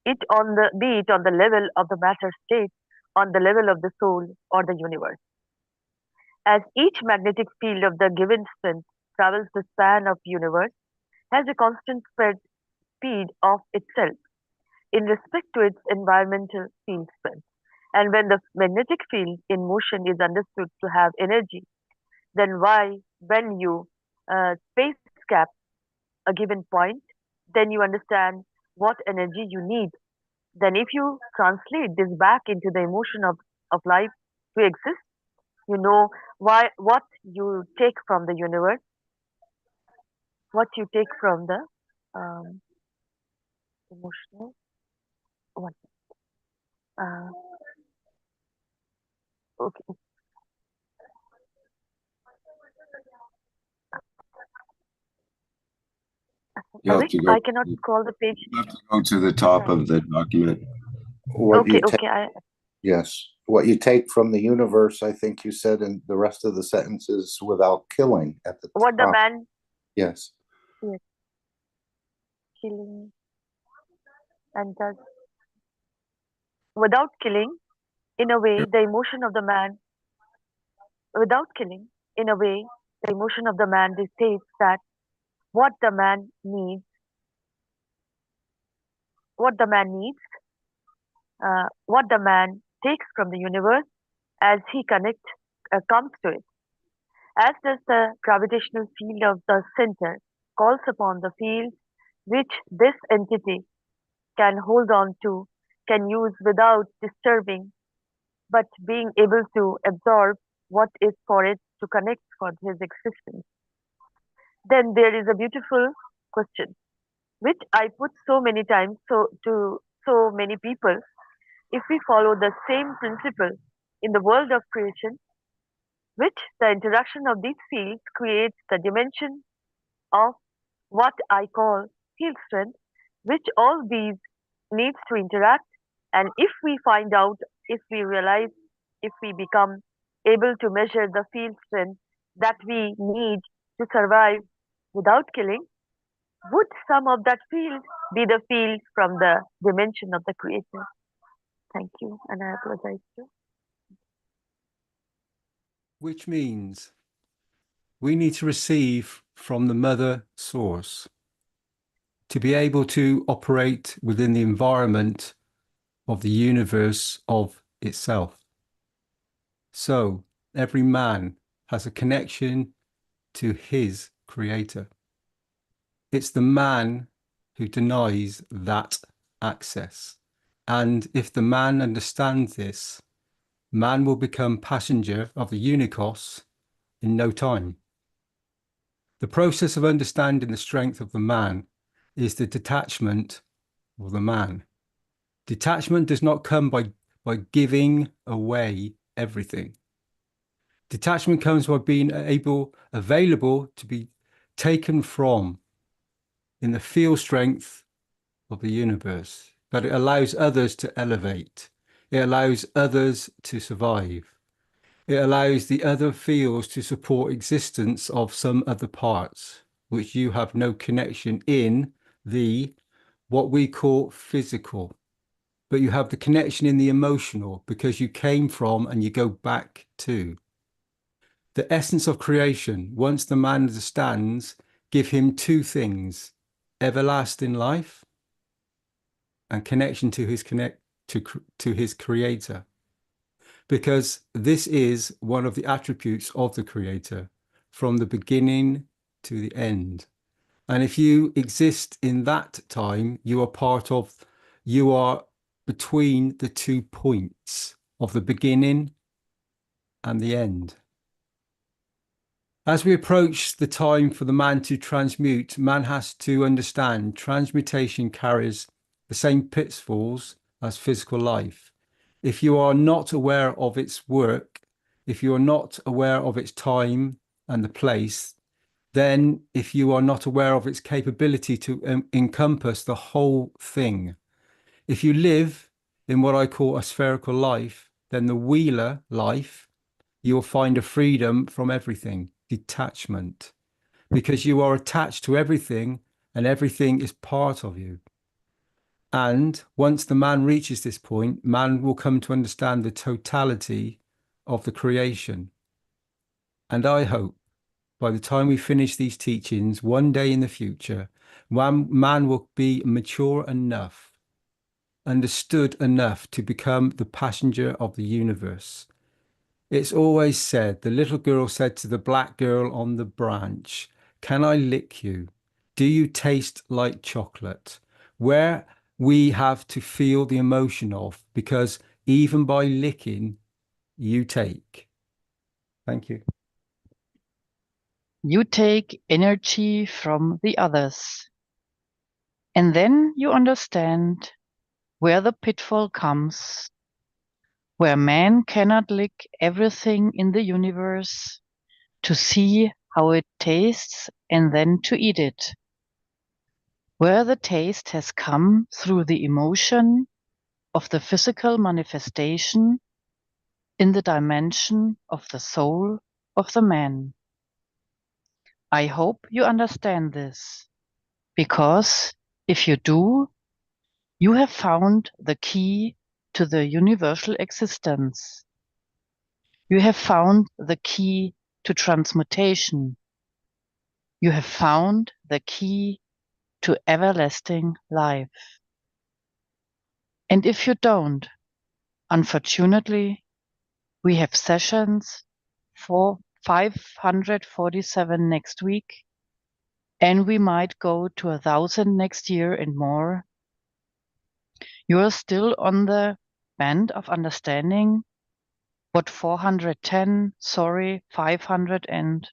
be it on the level of the matter state, on the level of the soul or the universe. As each magnetic field of the given strength travels the span of universe, has a constant speed of itself in respect to its environmental field strength. And when the magnetic field in motion is understood to have energy, then when you space cap a given point, then you understand what energy you need. Then if you translate this back into the emotion of life to exist, you know what you take from the universe, what you take from the emotional one. Uh, okay. You have Sorry, to go. I cannot scroll the page. You have to go to the top of the document. What you take, Okay. yes, what you take from the universe, I think you said in the rest of the sentences, without killing at the What the top. man Yes. is killing and does without killing, in a way, the emotion of the man, without killing, in a way, the emotion of the man dictates that what the man needs, what the man needs, what the man takes from the universe as he comes to it. As does the gravitational field of the center calls upon the field which this entity can hold on to, can use without disturbing, but being able to absorb what is for it to connect for his existence. Then there is a beautiful question, which I put so many times to so many people. If we follow the same principle in the world of creation, which the interaction of these fields creates the dimension of what I call field strength, which all these needs to interact. And if we find out, if we realize, if we become able to measure the field strength that we need to survive without killing, would some of that field be the field from the dimension of the creator? Thank you, and I apologize too. Which means we need to receive from the mother source to be able to operate within the environment of the universe of itself. So every man has a connection to his creator. It's the man who denies that access. And if the man understands this, man will become passenger of the unicos in no time. The process of understanding the strength of the man is the detachment of the man. Detachment does not come by giving away everything. Detachment comes by being available to be taken from in the field strength of the universe. But it allows others to elevate. It allows others to survive. It allows the other fields to support existence of some other parts, which you have no connection in what we call physical. But you have the connection in the emotional because you came from and you go back to. The essence of creation, once the man understands, give him two things: everlasting life and connection to his to his creator. because this is one of the attributes of the Creator from the beginning to the end. And if you exist in that time, you are between the 2 points of the beginning and the end. As we approach the time for the man to transmute, man has to understand transmutation carries the same pitfalls as physical life. If you are not aware of its work, if you are not aware of its time and the place, then if you are not aware of its capability to encompass the whole thing, if you live in what I call a spherical life, then the wheeler life, you will find a freedom from everything, detachment, because you are attached to everything and everything is part of you. And once the man reaches this point, man will come to understand the totality of the creation. And I hope by the time we finish these teachings, one day in the future, man will be mature enough, understood enough to become the passenger of the universe. It's always said, the little girl said to the black girl on the branch, "Can I lick you? Do you taste like chocolate?" Where we have to feel the emotion of, because even by licking, you take. Thank you. You take energy from the others. And then you understand where the pitfall comes, where man cannot lick everything in the universe to see how it tastes and then to eat it, where the taste has come through the emotion of the physical manifestation in the dimension of the soul of the man. I hope you understand this, because if you do, you have found the key to the universal existence. You have found the key to transmutation. You have found the key to everlasting life. And if you don't, unfortunately, we have sessions for 547 next week, and we might go to 1,000 next year and more. You are still on the band of understanding what 410, 500 and,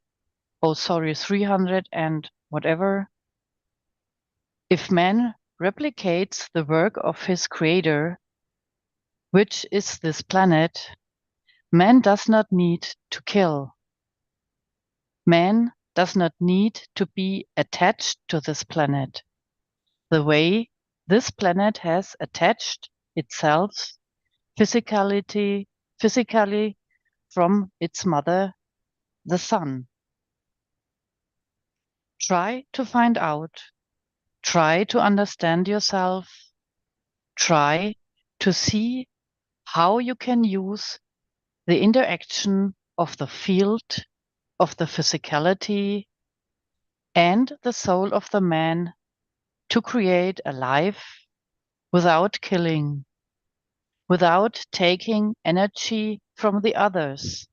300 and whatever. If man replicates the work of his creator, which is this planet, man does not need to kill. Man does not need to be attached to this planet the way this planet has attached itself physically from its mother, the sun. Try to find out. Try to understand yourself. Try to see how you can use the interaction of the field, of the physicality, and the soul of the man to create a life without killing, without taking energy from the others,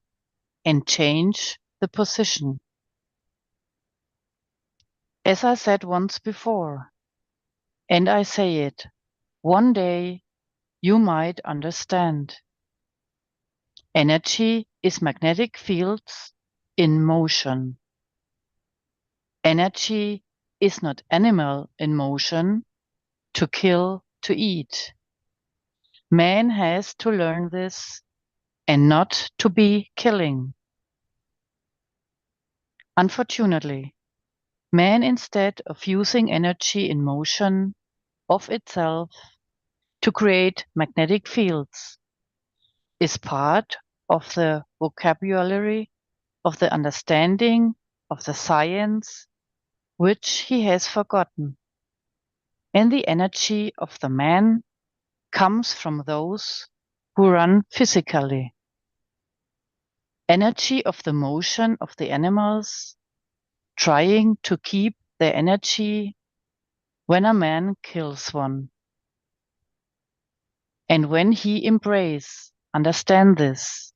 and change the position. As I said once before, and I say it, one day you might understand. Energy is magnetic fields in motion. Energy is not animal in motion, to kill, to eat. Man has to learn this and not to be killing. Unfortunately, man, instead of using energy in motion of itself to create magnetic fields, is part of the vocabulary of the understanding of the science which he has forgotten. And the energy of the man comes from those who run physically. Energy of the motion of the animals, trying to keep their energy when a man kills one. And when he embraces understand this,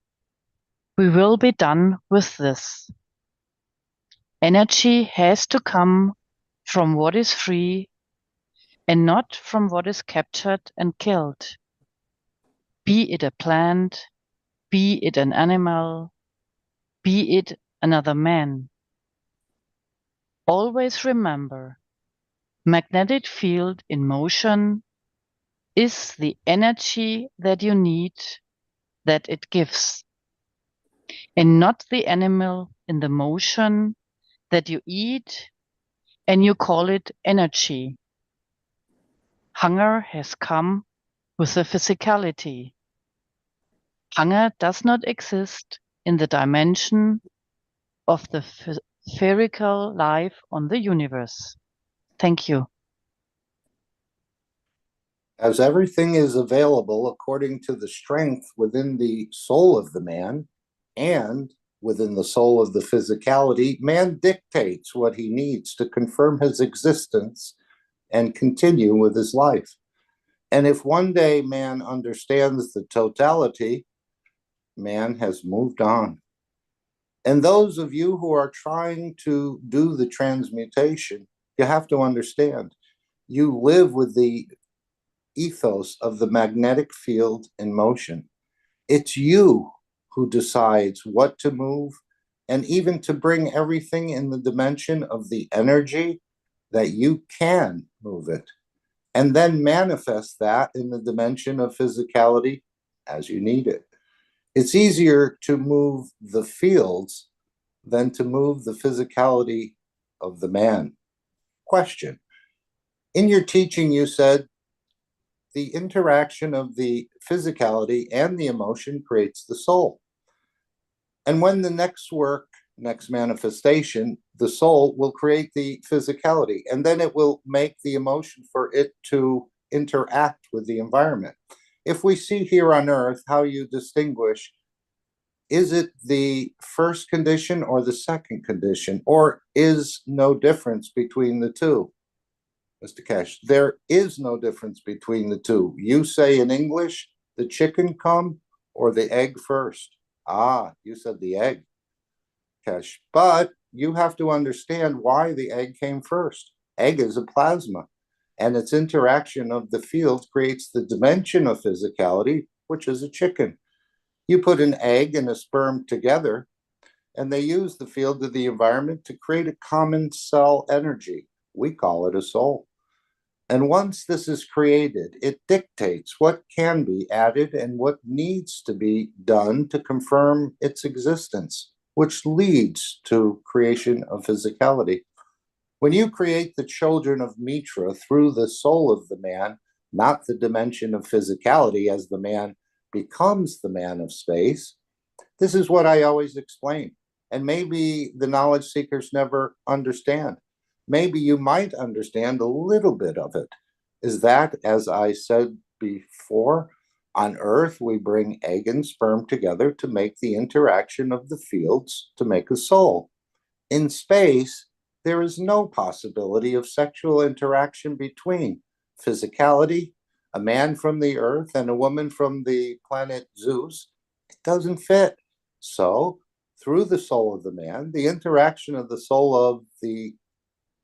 we will be done with this. Energy has to come from what is free and not from what is captured and killed. Be it a plant, be it an animal, be it another man. Always remember, magnetic field in motion is the energy that you need, that it gives, and not the animal in the motion that you eat and you call it energy. Hunger has come with the physicality. Hunger does not exist in the dimension of the spherical life on the universe. Thank you. As everything is available according to the strength within the soul of the man and within the soul of the physicality, man dictates what he needs to confirm his existence and continue with his life. And if one day man understands the totality, man has moved on. And those of you who are trying to do the transmutation, you have to understand, you live with the ethos of the magnetic field in motion. It's you who decides what to move, and even to bring everything in the dimension of the energy that you can move it, and then manifest that in the dimension of physicality as you need it. It's easier to move the fields than to move the physicality of the man. Question. In your teaching, you said the interaction of the physicality and the emotion creates the soul. And when the next work, next manifestation, the soul will create the physicality, and then it will make the emotion for it to interact with the environment. If we see here on Earth how you distinguish, is it the first condition or the second condition, or is no difference between the two? Mr. Keshe, there is no difference between the two. You say in English, the chicken come or the egg first. Ah, you said the egg, Keshe. But you have to understand why the egg came first. Egg is a plasma, and its interaction of the field creates the dimension of physicality, which is a chicken. You put an egg and a sperm together, and they use the field of the environment to create a common cell energy. We call it a soul. And once this is created, it dictates what can be added and what needs to be done to confirm its existence, which leads to creation of physicality. When you create the children of Mitra through the soul of the man, not the dimension of physicality as the man becomes the man of space, this is what I always explain. And maybe the knowledge seekers never understand. Maybe you might understand a little bit of it. Is that, as I said before, on Earth, we bring egg and sperm together to make the interaction of the fields to make a soul. In space, there is no possibility of sexual interaction between physicality, a man from the Earth, and a woman from the planet Zeus. It doesn't fit. So, through the soul of the man, the interaction of the soul of the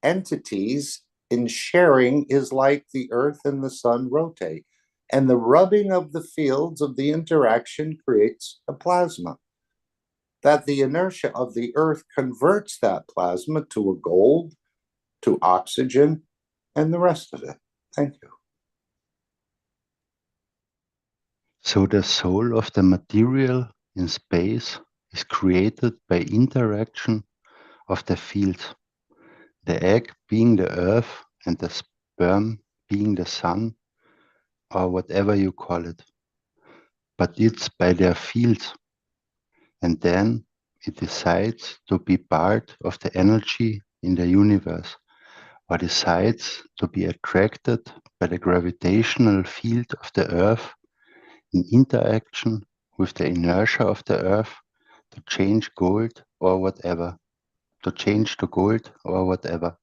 entities in sharing is like the earth and the sun rotate, and the rubbing of the fields of the interaction creates a plasma. That the inertia of the earth converts that plasma to a gold, to oxygen, and the rest of it. Thank you. So the soul of the material in space is created by interaction of the fields. The egg being the earth and the sperm being the sun, or whatever you call it. But it's by their fields. And then it decides to be part of the energy in the universe, or decides to be attracted by the gravitational field of the earth in interaction with the inertia of the earth to change gold or whatever, to change to gold or whatever.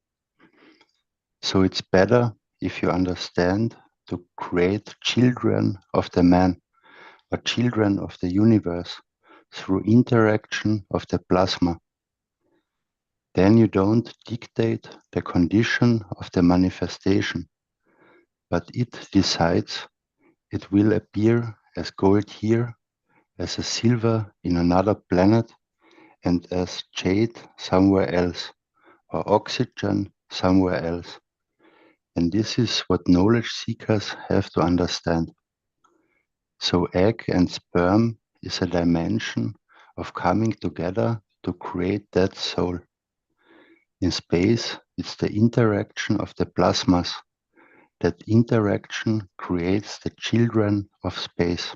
So it's better if you understand to create children of the man, or children of the universe through interaction of the plasma. Then you don't dictate the condition of the manifestation, but it decides it will appear as gold here, as a silver in another planet, and as jade somewhere else, or oxygen somewhere else. And this is what knowledge seekers have to understand. So egg and sperm is a dimension of coming together to create that soul. In space, it's the interaction of the plasmas. That interaction creates the children of space.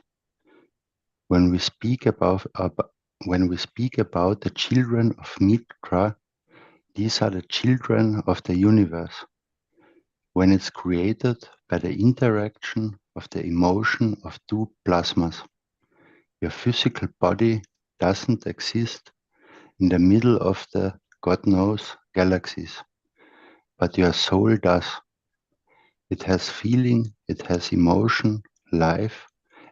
When we speak about the children of Mitra, these are the children of the universe. When it's created by the interaction of the emotion of two plasmas. Your physical body doesn't exist in the middle of the God knows galaxies, but your soul does. It has feeling, it has emotion, life,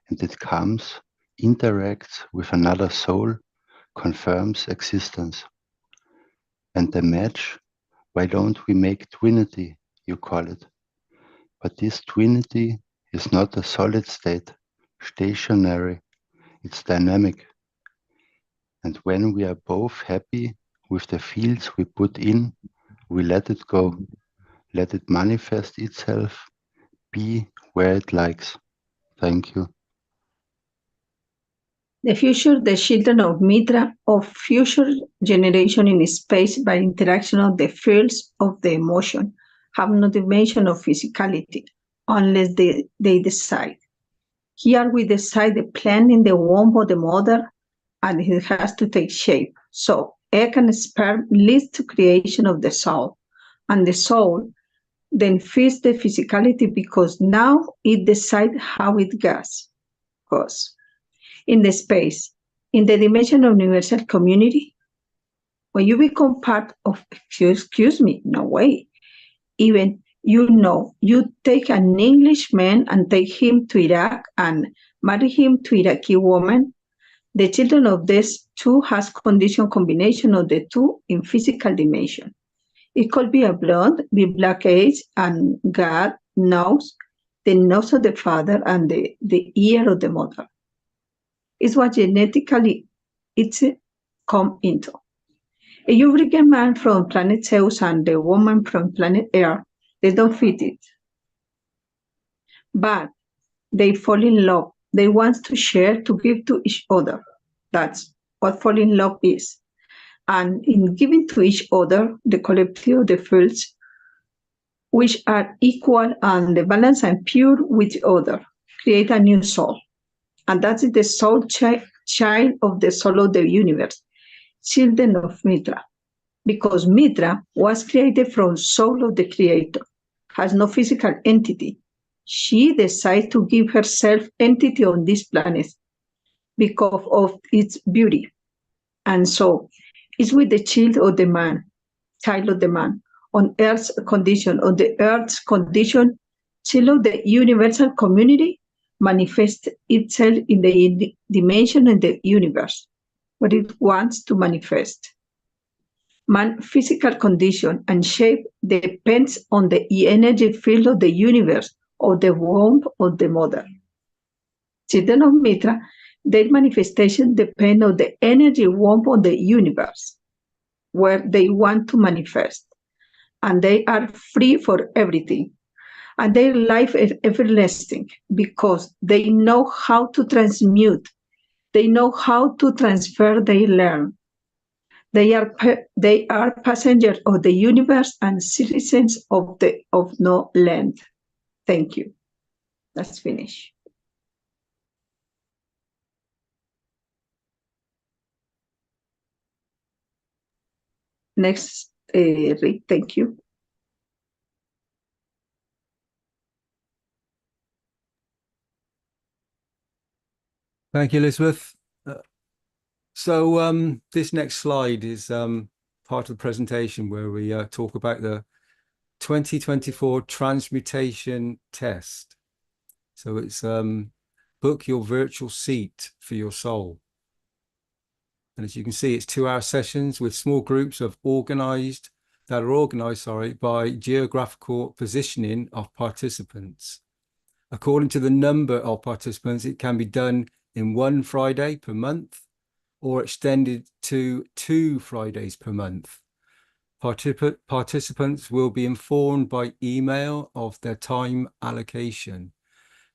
and it comes, interacts with another soul, confirms existence. And the match, why don't we make Twinity, you call it? But this Twinity is not a solid state, stationary, it's dynamic. And when we are both happy with the fields we put in, we let it go, let it manifest itself, be where it likes. Thank you. The children of Mitra, of future generation in space by interaction of the fields of the emotion, have no dimension of physicality, unless they decide. Here we decide the plant in the womb of the mother, and it has to take shape. So egg and sperm leads to creation of the soul, and the soul then feeds the physicality because now it decides how it goes. In the space, in the dimension of universal community, when you become part of, excuse me, no way. Even, you take an Englishman and take him to Iraq and marry him to Iraqi woman, the children of these two has condition combination of the two in physical dimension. It could be a blonde, be black age, and God knows the nose of the father and the ear of the mother. It's what genetically it's come into. If you bring a man from planet Zeus and the woman from planet Earth, they don't fit it. But they fall in love. They want to share, to give to each other. That's what fall in love is. And in giving to each other, the collective of the fields, which are equal and the balance and pure with each other, create a new soul. And that's the soul child of the soul of the universe, children of Mitra. Because Mitra was created from soul of the creator, has no physical entity. She decides to give herself entity on this planet because of its beauty. And so it's with the child of the man, on Earth's condition, on the Earth's condition, child of the universal community manifests itself in the dimension of the universe, what it wants to manifest. Man's physical condition and shape depends on the energy field of the universe or the womb of the mother. Children of Mitra, their manifestation depend on the energy womb of the universe, where they want to manifest. And they are free for everything. And their life is everlasting because they know how to transmute. They know how to transfer, they learn. They are passengers of the universe and citizens of no land. Thank you. Let's finish. Next, Rick, thank you. Thank you, Elizabeth. So this next slide is part of the presentation where we talk about the 2024 transmutation test. So it's book your virtual seat for your soul. And as you can see, it's 2-hour sessions with small groups that are organized by geographical positioning of participants. According to the number of participants, it can be done in 1 Friday per month or extended to 2 Fridays per month. Participants will be informed by email of their time allocation.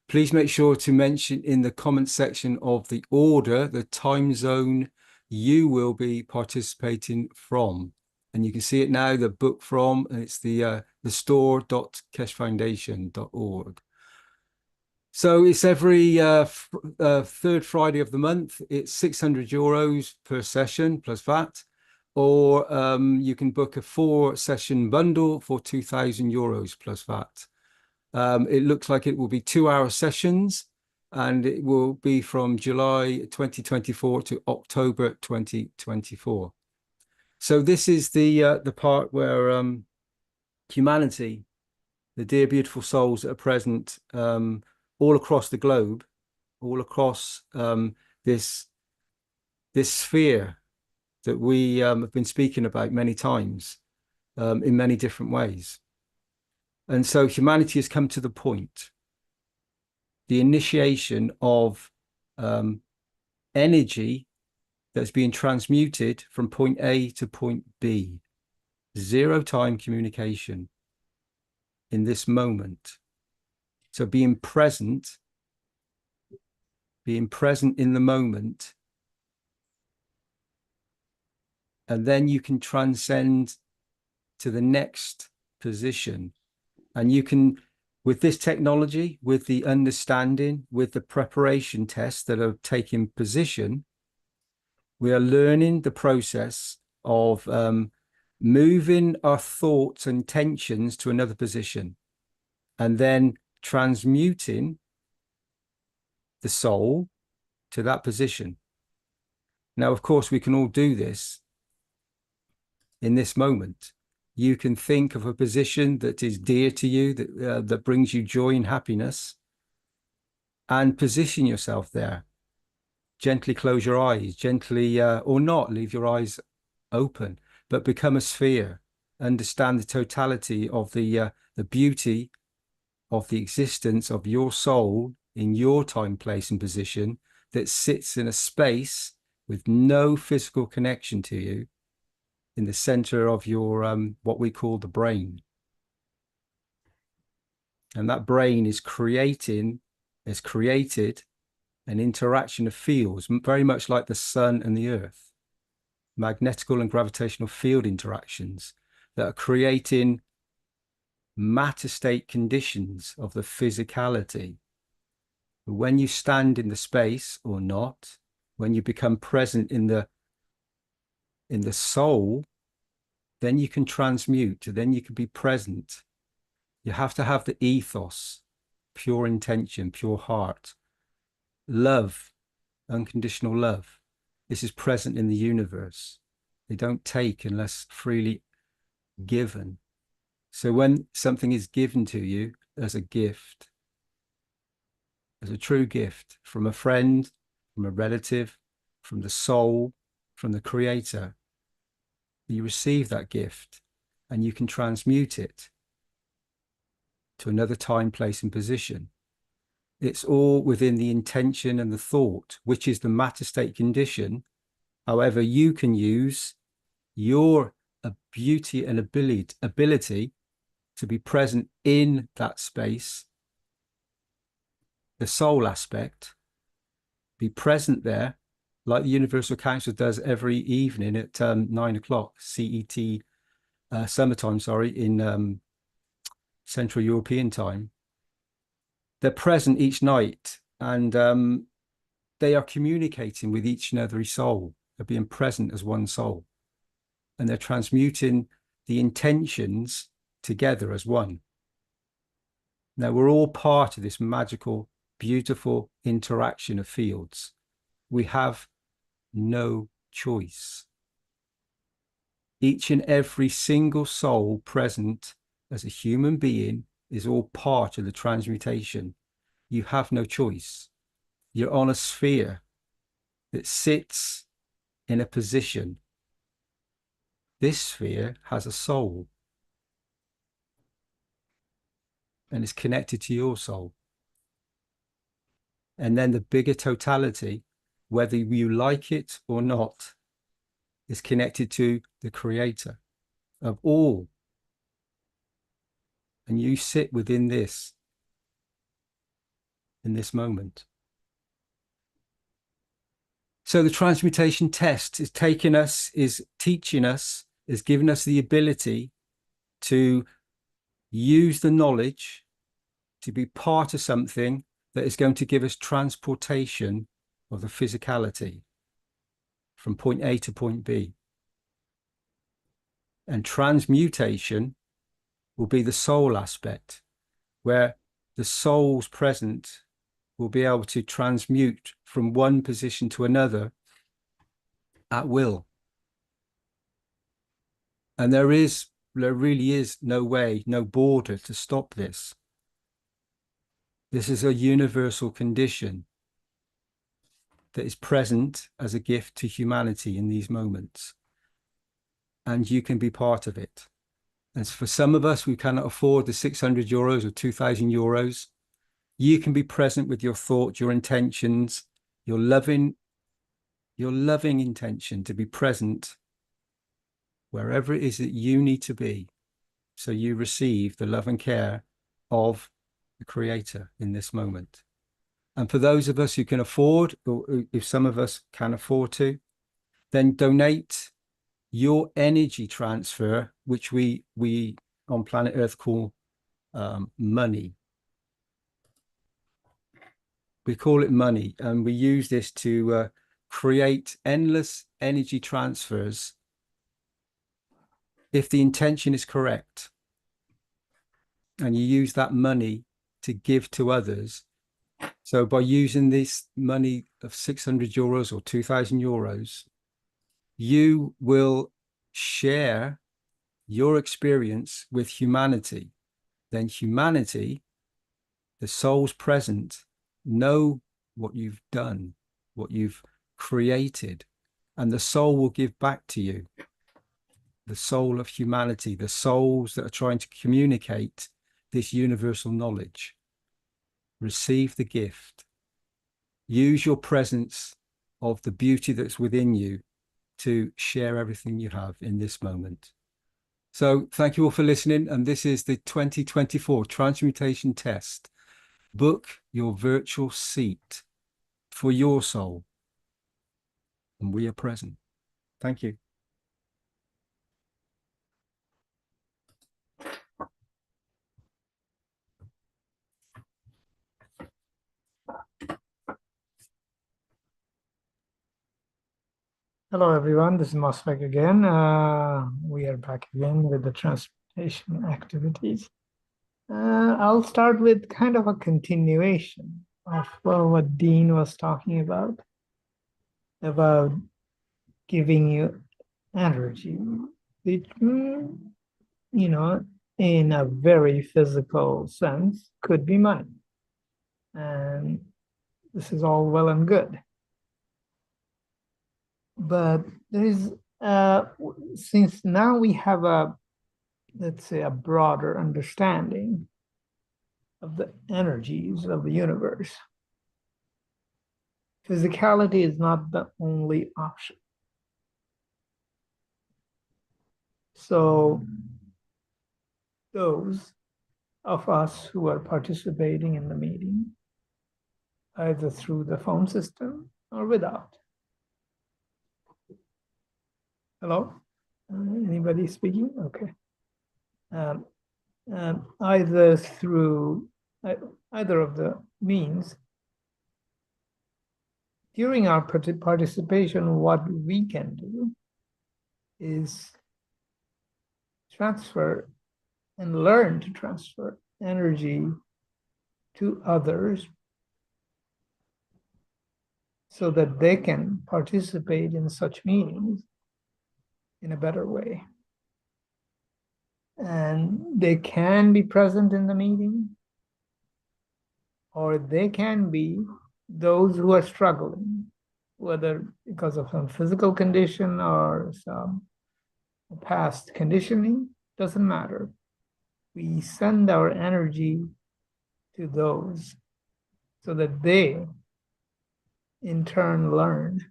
Please make sure to mention in the comment section of the order the time zone you will be participating from. And you can see it now, the book from, and it's the store.keshefoundation.org. So it's every third Friday of the month. It's €600 per session plus VAT. Or you can book a 4-session bundle for €2,000 plus VAT. It looks like it will be 2-hour sessions, and it will be from July 2024 to October 2024. So this is the part where humanity, the dear beautiful souls that are present all across the globe, all across this sphere that we have been speaking about many times in many different ways. And so humanity has come to the point, the initiation of energy that's being transmuted from point A to point B. 0 time communication in this moment. So being present in the moment, and then you can transcend to the next position. And you can, with this technology, with the understanding, with the preparation tests that are taking position, we are learning the process of moving our thoughts and intentions to another position, and then transmuting the soul to that position. Now, of course, we can all do this in this moment. You can think of a position that is dear to you, that brings you joy and happiness, and position yourself there. Gently close your eyes, gently, or not, leave your eyes open, but become a sphere. Understand the totality of the beauty of the existence of your soul in your time, place, and position that sits in a space with no physical connection to you, in the center of your what we call the brain. And that brain has created an interaction of fields, very much like the sun and the earth, magnetical and gravitational field interactions that are creating matter state conditions of the physicality. When you stand in the space or not, when you become present in the soul, then you can transmute, then you can be present. You have to have the ethos, pure intention, pure heart, love, unconditional love. This is present in the universe. They don't take unless freely given. So when something is given to you as a gift, as a true gift from a friend, from a relative, from the soul, from the creator, you receive that gift and you can transmute it to another time, place, and position. It's all within the intention and the thought, which is the matter state condition. However, you can use your beauty and ability to be present in that space, the soul aspect, be present there, like the Universal Council does every evening at 9 o'clock CET, summertime, in Central European time. They're present each night, and they are communicating with each and every soul. They're being present as one soul, and they're transmuting the intentions together as one. Now, we're all part of this magical, beautiful interaction of fields. We have no choice. Each and every single soul present as a human being is all part of the transmutation. You have no choice. You're on a sphere that sits in a position. This sphere has a soul and is connected to your soul. And then the bigger totality, whether you like it or not, is connected to the creator of all. And you sit within this in this moment. So the transmutation test is taking us, is teaching us, is giving us the ability to use the knowledge to be part of something that is going to give us transportation of the physicality from point A to point B. And transmutation will be the soul aspect, where the soul's present will be able to transmute from one position to another at will. And there really is no way, no border to stop this. This is a universal condition that is present as a gift to humanity in these moments. And you can be part of it. And for some of us, we cannot afford the 600 euros or 2,000 euros. You can be present with your thoughts, your intentions, your loving intention to be present wherever it is that you need to be. So you receive the love and care of the Creator in this moment. And for those of us who can afford, or if some of us can afford to, then donate your energy transfer, which we on planet Earth call money. We call it money, and we use this to create endless energy transfers if the intention is correct. And you use that money to give to others. So by using this money of 600 euros or 2,000 euros, you will share your experience with humanity. Then humanity, the souls present, know what you've done, what you've created, and the soul will give back to you. The soul of humanity, the souls that are trying to communicate this universal knowledge. Receive the gift. Use your presence of the beauty that's within you to share everything you have in this moment. So thank you all for listening. And this is the 2024 Transmutation Test. Book your virtual seat for your soul. And we are present. Thank you. Hello, everyone. This is Mosfeq again. We are back again with the transportation activities. I'll start with kind of a continuation of what Dean was talking about giving you energy, which, in a very physical sense, could be money. And this is all well and good. But there is, since now we have let's say, a broader understanding of the energies of the universe, physicality is not the only option. So those of us who are participating in the meeting, either through the phone system or without. Hello? Anybody speaking? Okay. Either through either of the means, during our participation, what we can do is transfer and learn to transfer energy to others so that they can participate in such meetings in a better way. And they can be present in the meeting, or they can be those who are struggling, whether because of some physical condition or some past conditioning, doesn't matter. We send our energy to those so that they in turn learn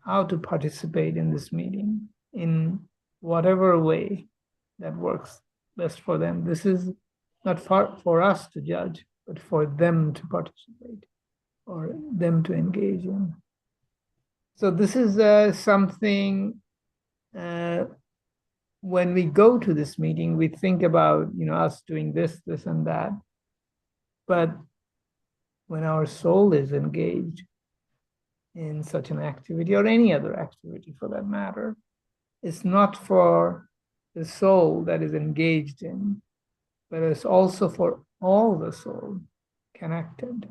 how to participate in this meeting in whatever way that works best for them. This is not for us to judge, but for them to participate or them to engage in. So this is something, when we go to this meeting, we think about, us doing this, this, and that. But when our soul is engaged in such an activity, or any other activity for that matter, it's not for the soul that is engaged in, but it's also for all the soul connected.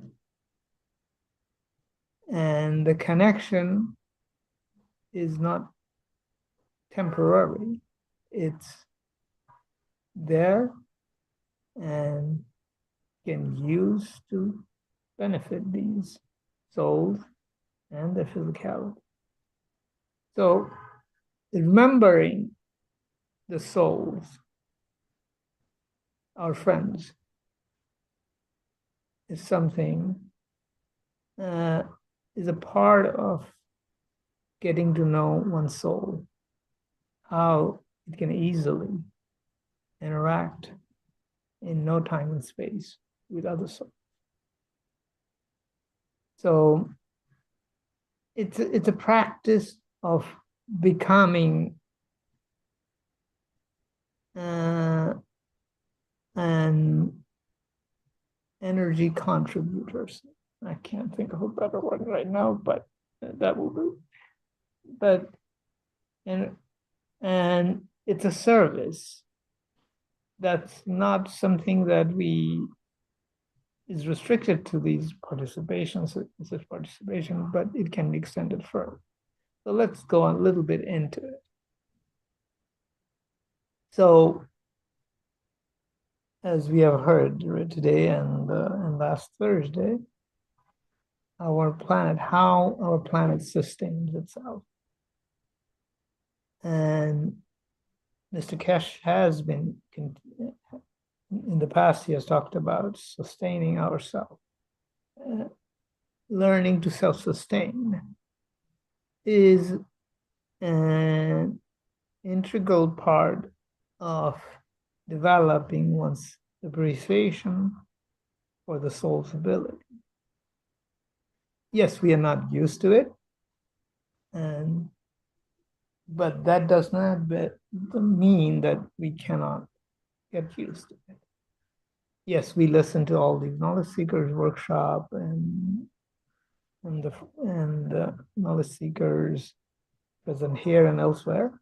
And the connection is not temporary. It's there and can use to benefit these souls and their physicality. So remembering the souls, our friends, is something, is a part of getting to know one's soul, how it can easily interact in no time and space with other souls. So it's a practice of becoming an energy contributors. I can't think of a better word right now, but that will do. But and it's a service. That's not something that is restricted to these participations, this participation, but it can be extended further. So let's go a little bit into it. So, as we have heard today and last Thursday, how our planet sustains itself. And Mr. Keshe has been, in the past, he has talked about sustaining ourselves. Learning to self-sustain is an integral part of developing one's appreciation for the soul's ability. Yes, we are not used to it, but that does not mean that we cannot get used to it. Yes, we listen to all these knowledge seekers workshop and the knowledge seekers present here and elsewhere.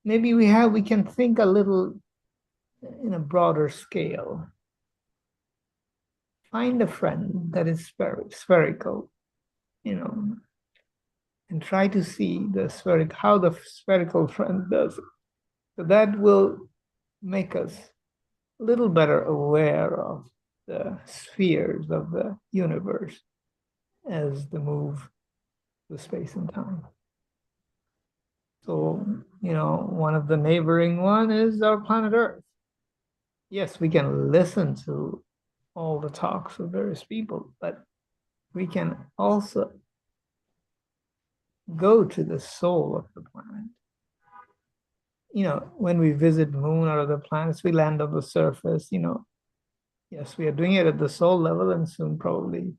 Maybe we can think a little in a broader scale. Find a friend that is spherical, and try to see how the spherical friend does it. So that will make us a little better aware of the spheres of the universe as they move through space and time. So, one of the neighboring one is our planet Earth. Yes, we can listen to all the talks of various people, but we can also go to the soul of the planet. When we visit moon or other planets, we land on the surface, yes, we are doing it at the soul level, and soon probably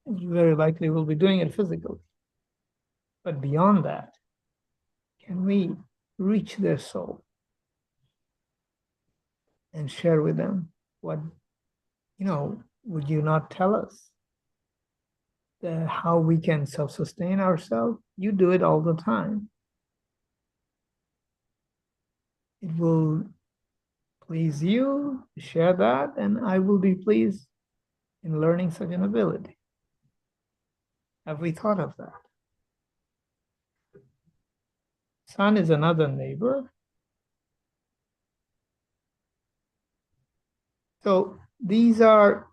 very likely we'll be doing it physically. But beyond that, can we reach their soul and share with them what, would you not tell us how we can self-sustain ourselves? You do it all the time. It will please you to share that, and I will be pleased in learning such an ability. Have we thought of that? Sun is another neighbor. So these are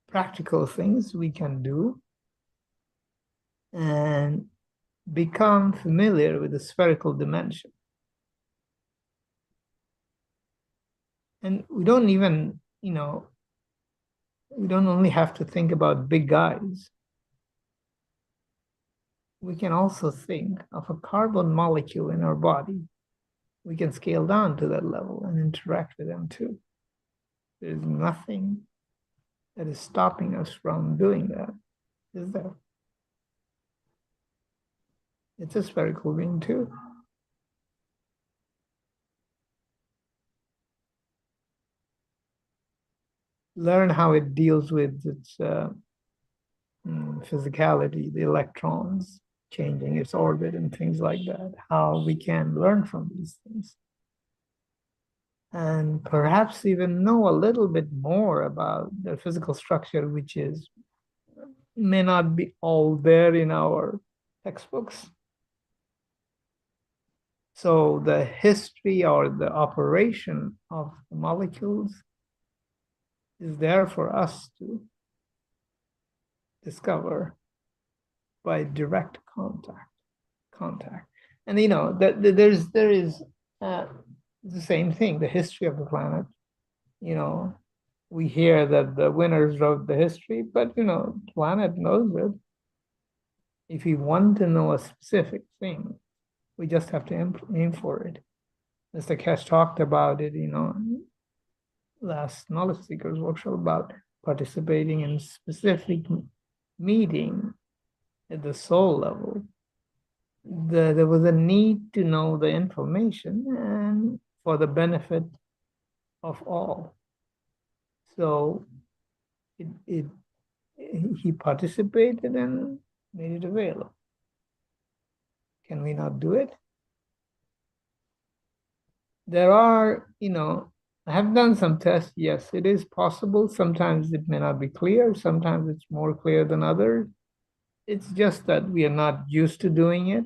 practical things we can do and become familiar with the spherical dimension. And we don't even, we don't only have to think about big guys. We can also think of a carbon molecule in our body. We can scale down to that level and interact with them too. There's nothing that is stopping us from doing that, is there? It's a spherical ring too. Learn how it deals with its physicality, the electrons changing its orbit and things like that, how we can learn from these things. And perhaps even know a little bit more about the physical structure, which may not be all there in our textbooks. So the history or the operation of the molecules is there for us to discover by direct contact. And there is the same thing, the history of the planet. We hear that the winners wrote the history, but planet knows it. If we want to know a specific thing, we just have to aim for it. Mr. Keshe talked about it, last Knowledge Seekers workshop, about participating in specific meeting at the soul level. There was a need to know the information and for the benefit of all. So he participated and made it available. Can we not do it? There are, I have done some tests. Yes, it is possible. Sometimes it may not be clear. Sometimes it's more clear than others. It's just that we are not used to doing it.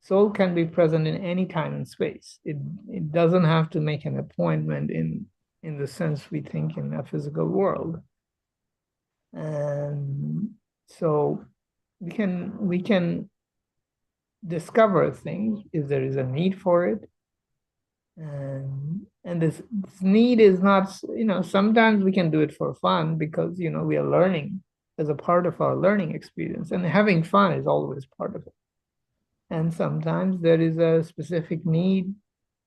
Soul can be present in any time and space. It doesn't have to make an appointment in the sense we think in a physical world. And so we can discover things if there is a need for it. And this need is not, sometimes we can do it for fun because, we are learning as a part of our learning experience, and having fun is always part of it. And sometimes there is a specific need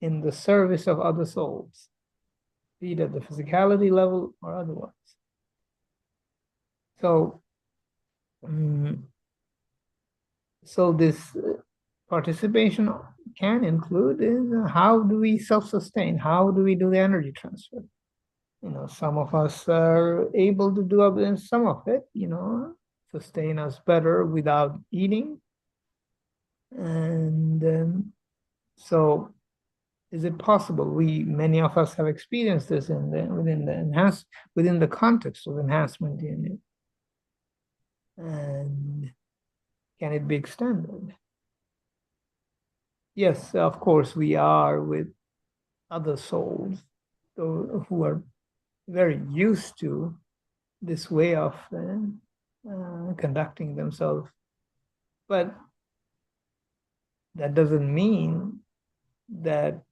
in the service of other souls, be it at the physicality level or otherwise. So, so this participation can include is how do we self-sustain? How do we do the energy transfer? Some of us are able to do some of it, sustain us better without eating. And so is it possible? Many of us have experienced this within the context of enhancement unit. And can it be extended? Yes, of course, we are with other souls who are very used to this way of conducting themselves. But that doesn't mean that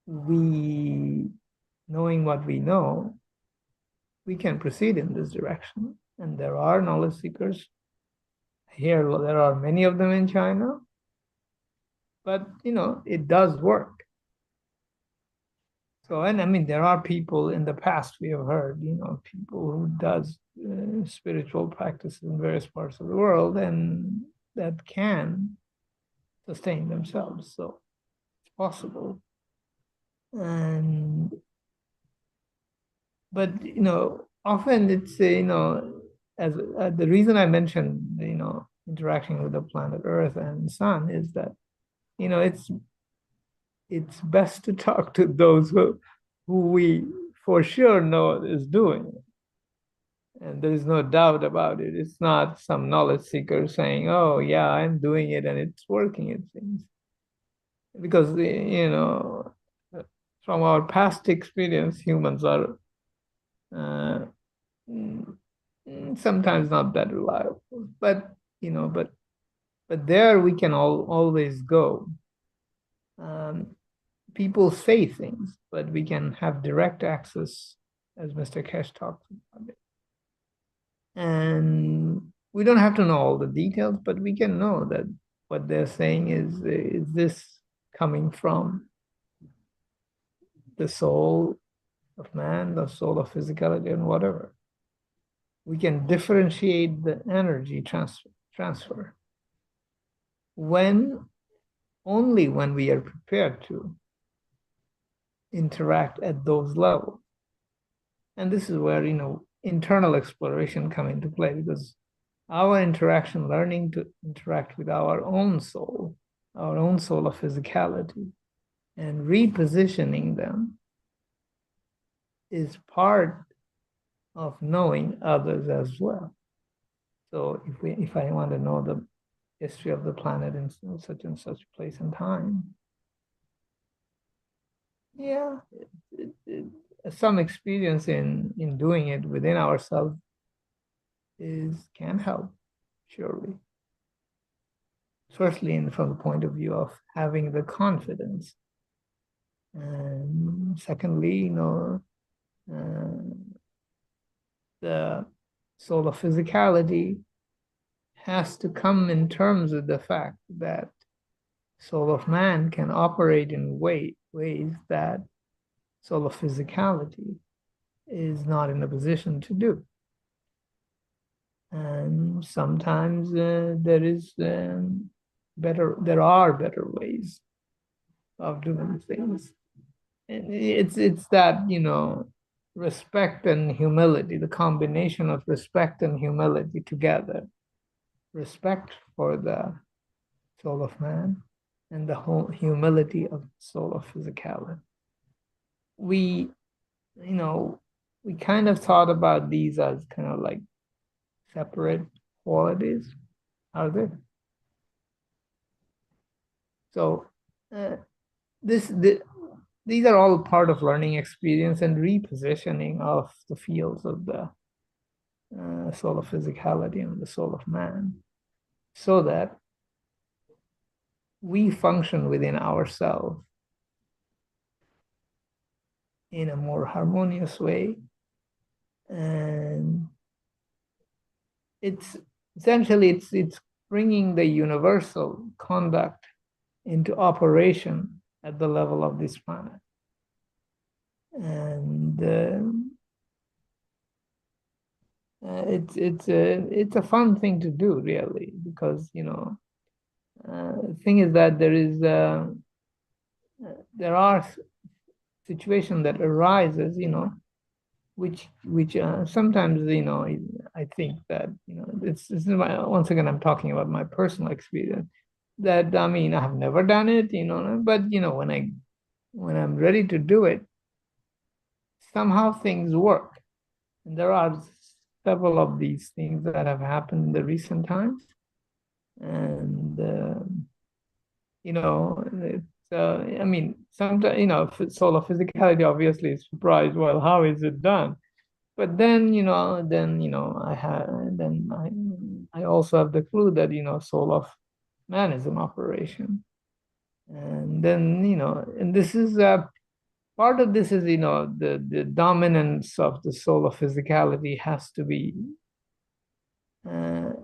we, knowing what we know, we can proceed in this direction. And there are knowledge seekers here. There are many of them in China. But, it does work. So, and I mean, there are people in the past, we have heard, people who does spiritual practices in various parts of the world and that can sustain themselves. So it's possible. But, often it's, as the reason I mentioned, interacting with the planet Earth and Sun is that, it's best to talk to those who we for sure know is doing it. And there is no doubt about it. It's not some knowledge seeker saying, oh, yeah, I'm doing it and it's working, it seems. Because, from our past experience, humans are Sometimes not that reliable, but there we can always go. People say things, but we can have direct access, as Mr. Keshe talked about it. And we don't have to know all the details, but we can know that what they're saying is this coming from the soul of man, the soul of physicality, and whatever. We can differentiate the energy transfer only when we are prepared to interact at those levels. And this is where, internal exploration come into play, because our interaction, learning to interact with our own soul of physicality, and repositioning them is part of knowing others as well. So if I want to know the history of the planet in such and such place and time, yeah, some experience in doing it within ourselves can help, surely. Firstly, from the point of view of having the confidence, and secondly, the soul of physicality has to come in terms with the fact that soul of man can operate in ways that soul of physicality is not in a position to do. And sometimes there are better ways of doing things. And it's that, respect and humility, the combination of respect and humility together. Respect for the soul of man and the whole humility of the soul of physicality. We kind of thought about these as kind of like separate qualities. Are they? So these are all part of learning experience and repositioning of the fields of the soul of physicality and the soul of man, so that we function within ourselves in a more harmonious way. And it's essentially bringing the universal conduct into operation at the level of this planet. And it's a fun thing to do, really, because the thing is that there are situations that arises, which sometimes, I think that, once again, I'm talking about my personal experience, that, I have never done it, but, when I'm ready to do it, somehow things work. And there are several of these things that have happened in the recent times. And, sometimes, soul of physicality obviously is surprised, well, how is it done? But then, I also have the clue that, soul of man is in operation. And then, and this is part of this is, the dominance of the soul of physicality has to be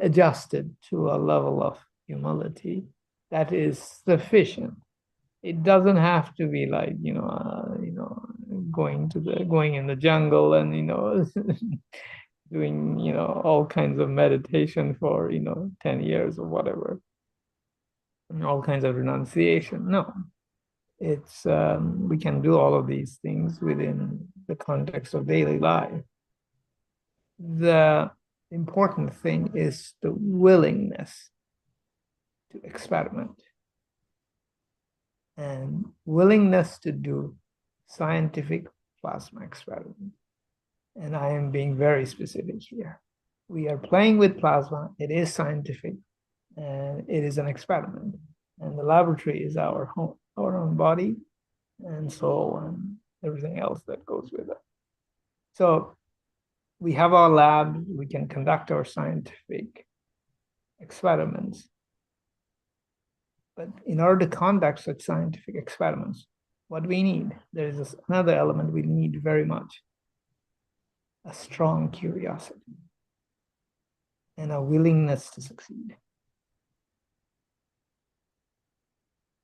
adjusted to a level of humility that is sufficient. It doesn't have to be like, going in the jungle and, doing, all kinds of meditation for, 10 years or whatever, and all kinds of renunciation. No, it's we can do all of these things within the context of daily life. The important thing is the willingness to experiment and willingness to do scientific plasma experiments. And I am being very specific here. We are playing with plasma. It is scientific, and it is an experiment. And the laboratory is our own body, and so everything else that goes with it. So we have our lab, we can conduct our scientific experiments. But in order to conduct such scientific experiments, what we need, there is another element we need very much, a strong curiosity and a willingness to succeed.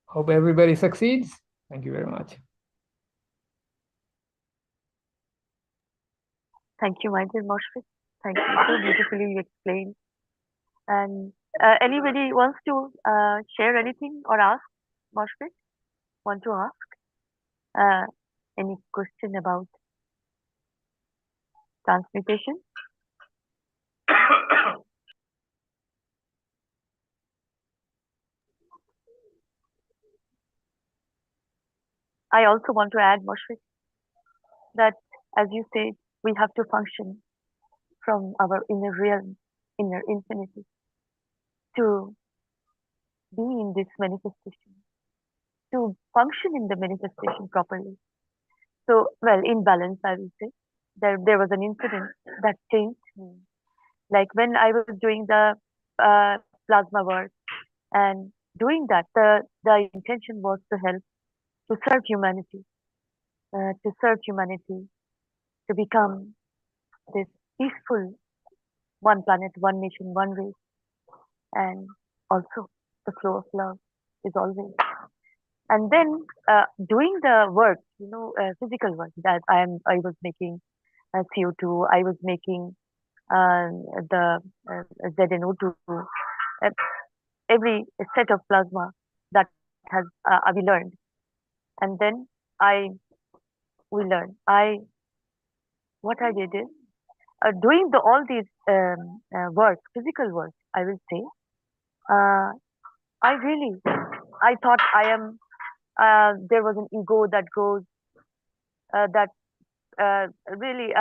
Hope everybody succeeds. Thank you very much. Thank you, my dear Moshfik. Thank you. So beautifully you explained. And anybody wants to share anything or ask? Moshfik, want to ask any question about transmutation? I also want to add, Moshfik, that as you said, we have to function from our inner realm, inner infinity, to be in this manifestation, to function in the manifestation properly. So, well, in balance, I will say, there was an incident that changed me. Like when I was doing the plasma work and doing that, the intention was to help, to serve humanity, to become this peaceful one planet, one nation, one race, and also the flow of love is always. And then doing the work, physical work that I was making CO2, I was making the ZNO2, every set of plasma that has we learned, and then we learned. What I did is doing all these work, physical work, I will say. I thought I am. There was an ego that goes that really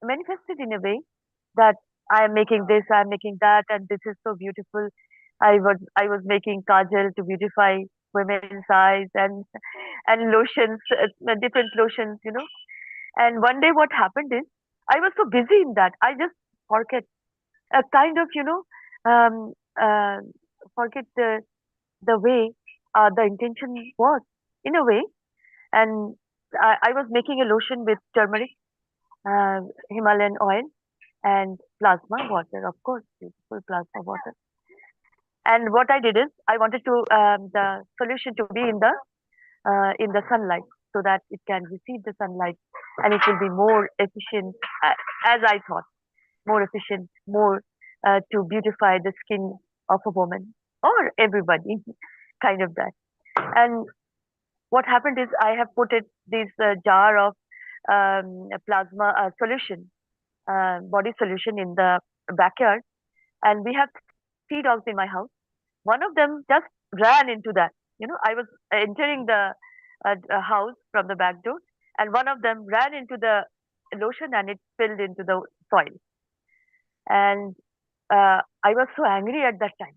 manifested in a way that I am making this, I am making that, and this is so beautiful. I was making kajal to beautify women's eyes and lotions, different lotions, And one day, what happened is I was so busy in that I just forget a kind of um, uh, forget the way the intention was in a way, and I was making a lotion with turmeric, Himalayan oil, and plasma water, of course, beautiful plasma water. And what I did is I wanted to the solution to be in the sunlight so that it can receive the sunlight and it will be more efficient, as I thought, more efficient, more to beautify the skin of a woman or everybody, kind of that. And what happened is I have put this jar of plasma solution, body solution in the backyard, and we have 3 dogs in my house. One of them just ran into that. I was entering the house from the back door, and one of them ran into the lotion and it spilled into the soil. And I was so angry at that time.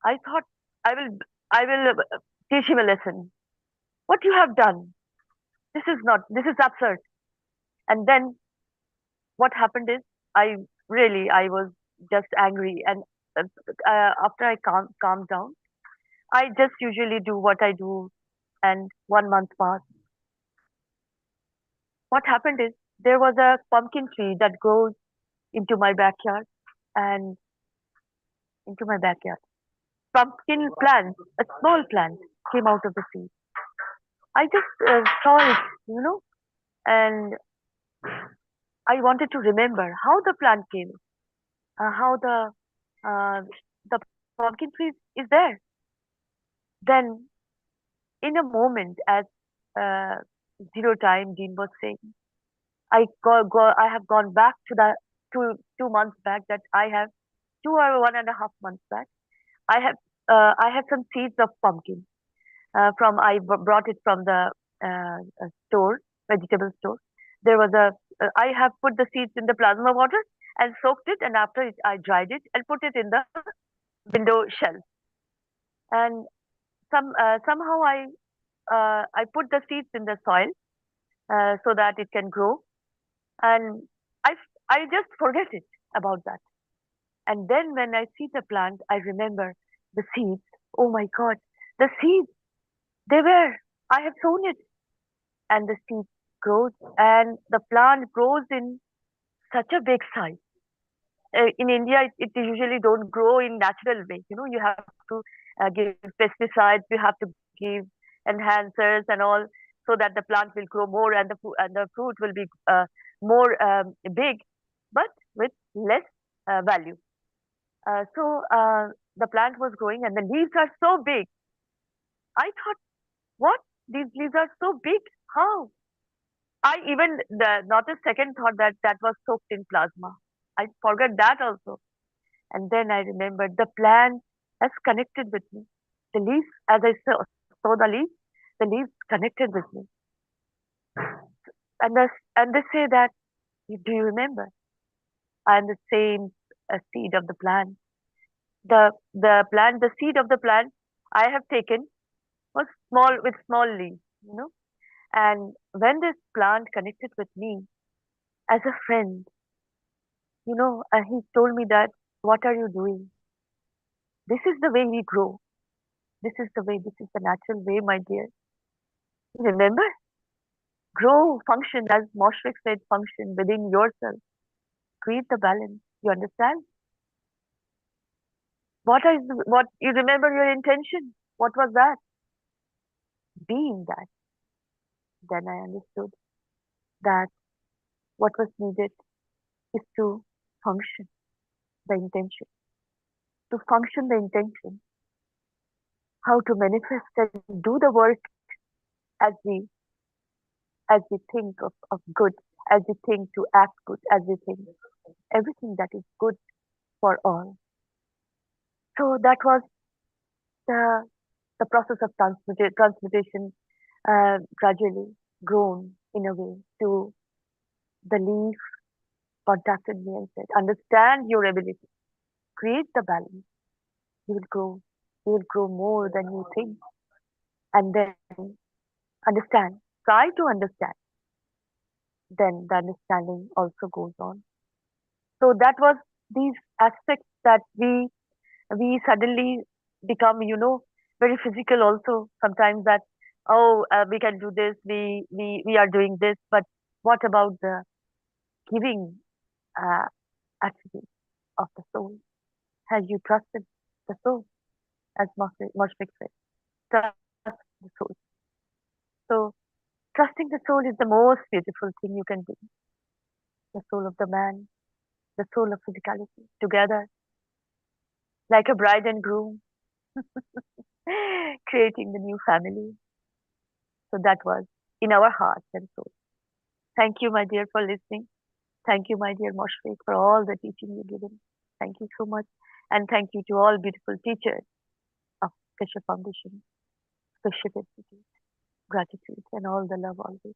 I thought I will teach him a lesson. What you have done? This is absurd. And then what happened is I was just angry, and after I calmed down, I just usually do what I do, and 1 month passed. What happened is there was a pumpkin tree that grows into my backyard, and into my backyard, pumpkin plant, a small plant, came out of the seed. I just saw it, and I wanted to remember how the plant came, how uh, the pumpkin tree is there. Then, in a moment, as uh, zero time, Dean was saying, I have gone back to the 2 months back that I have 1.5 months back. I had some seeds of pumpkin from I brought it from the store, vegetable store. There was I have put the seeds in the plasma water and soaked it, and after it I dried it and put it in the window shelf. And somehow I put the seeds in the soil so that it can grow. And I just forget it about that. And then when I see the plant, I remember the seeds. Oh my God, the seeds, I have sown it. And the seed grows and the plant grows in such a big size. In India, it usually don't grow in natural way. You have to give pesticides, you have to give enhancers and all, so that the plant will grow more and the fruit will be more big, but with less value. So the plant was growing and the leaves are so big. I thought, what? These leaves are so big. How? I even not a second thought that that was soaked in plasma. I forgot that also. And then I remembered the plant has connected with me. The leaves, as I saw the leaves connected with me. And they say that, do you remember? I am the same seed of the plant. The seed of the plant I have taken was small with small leaves. And when this plant connected with me as a friend, he told me that, what are you doing? This is the way we grow. This is the natural way, my dear. Remember, grow, function, as Moshfik said, function within yourself. Create the balance. You understand? What you remember your intention? What was that? Being that. Then I understood that what was needed is to function the intention. To function the intention. How to manifest and do the work as we think of good, as we think to act good, as we think everything that is good for all. So that was the process of transmutation gradually grown in a way to the leaf contacted me and said, understand your ability, create the balance, you will grow more than you think. And then understand, try to understand. Then the understanding also goes on. So that was these aspects that we suddenly become, very physical also sometimes, that, oh, we can do this, we are doing this, but what about the giving uh, attribute of the soul? Have you trusted the soul, as Moshfik said? Trust the soul. So trusting the soul is the most beautiful thing you can do. The soul of the man, the soul of physicality, together, like a bride and groom, creating the new family. So that was in our hearts and souls. Thank you, my dear, for listening. Thank you, my dear Moshfik, for all the teaching you've given. Thank you so much. And thank you to all beautiful teachers of Keshe Foundation, Spaceship Institute. Gratitude and all the love always.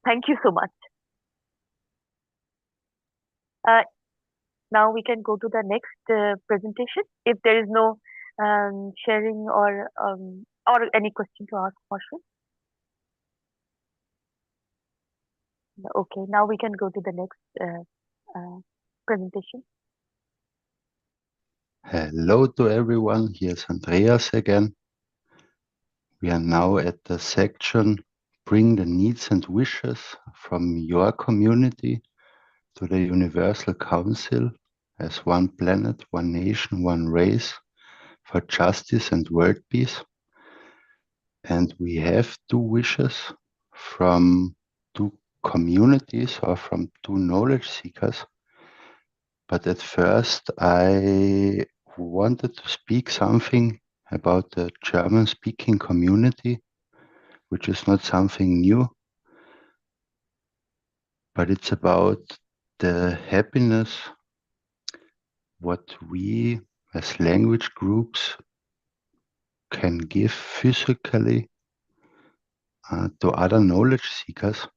Thank you so much. Now we can go to the next presentation. If there is no sharing or any question to ask, Moshfik. Okay, now we can go to the next presentation. Hello to everyone, here's Andreas again. We are now at the section Bring the Needs and Wishes from your community to the Universal Council as one planet, one nation, one race for justice and world peace. And we have two wishes from two communities or from two knowledge seekers. But at first I wanted to speak something about the German-speaking community, which is not something new, but it's about the happiness what we as language groups can give physically to other knowledge seekers.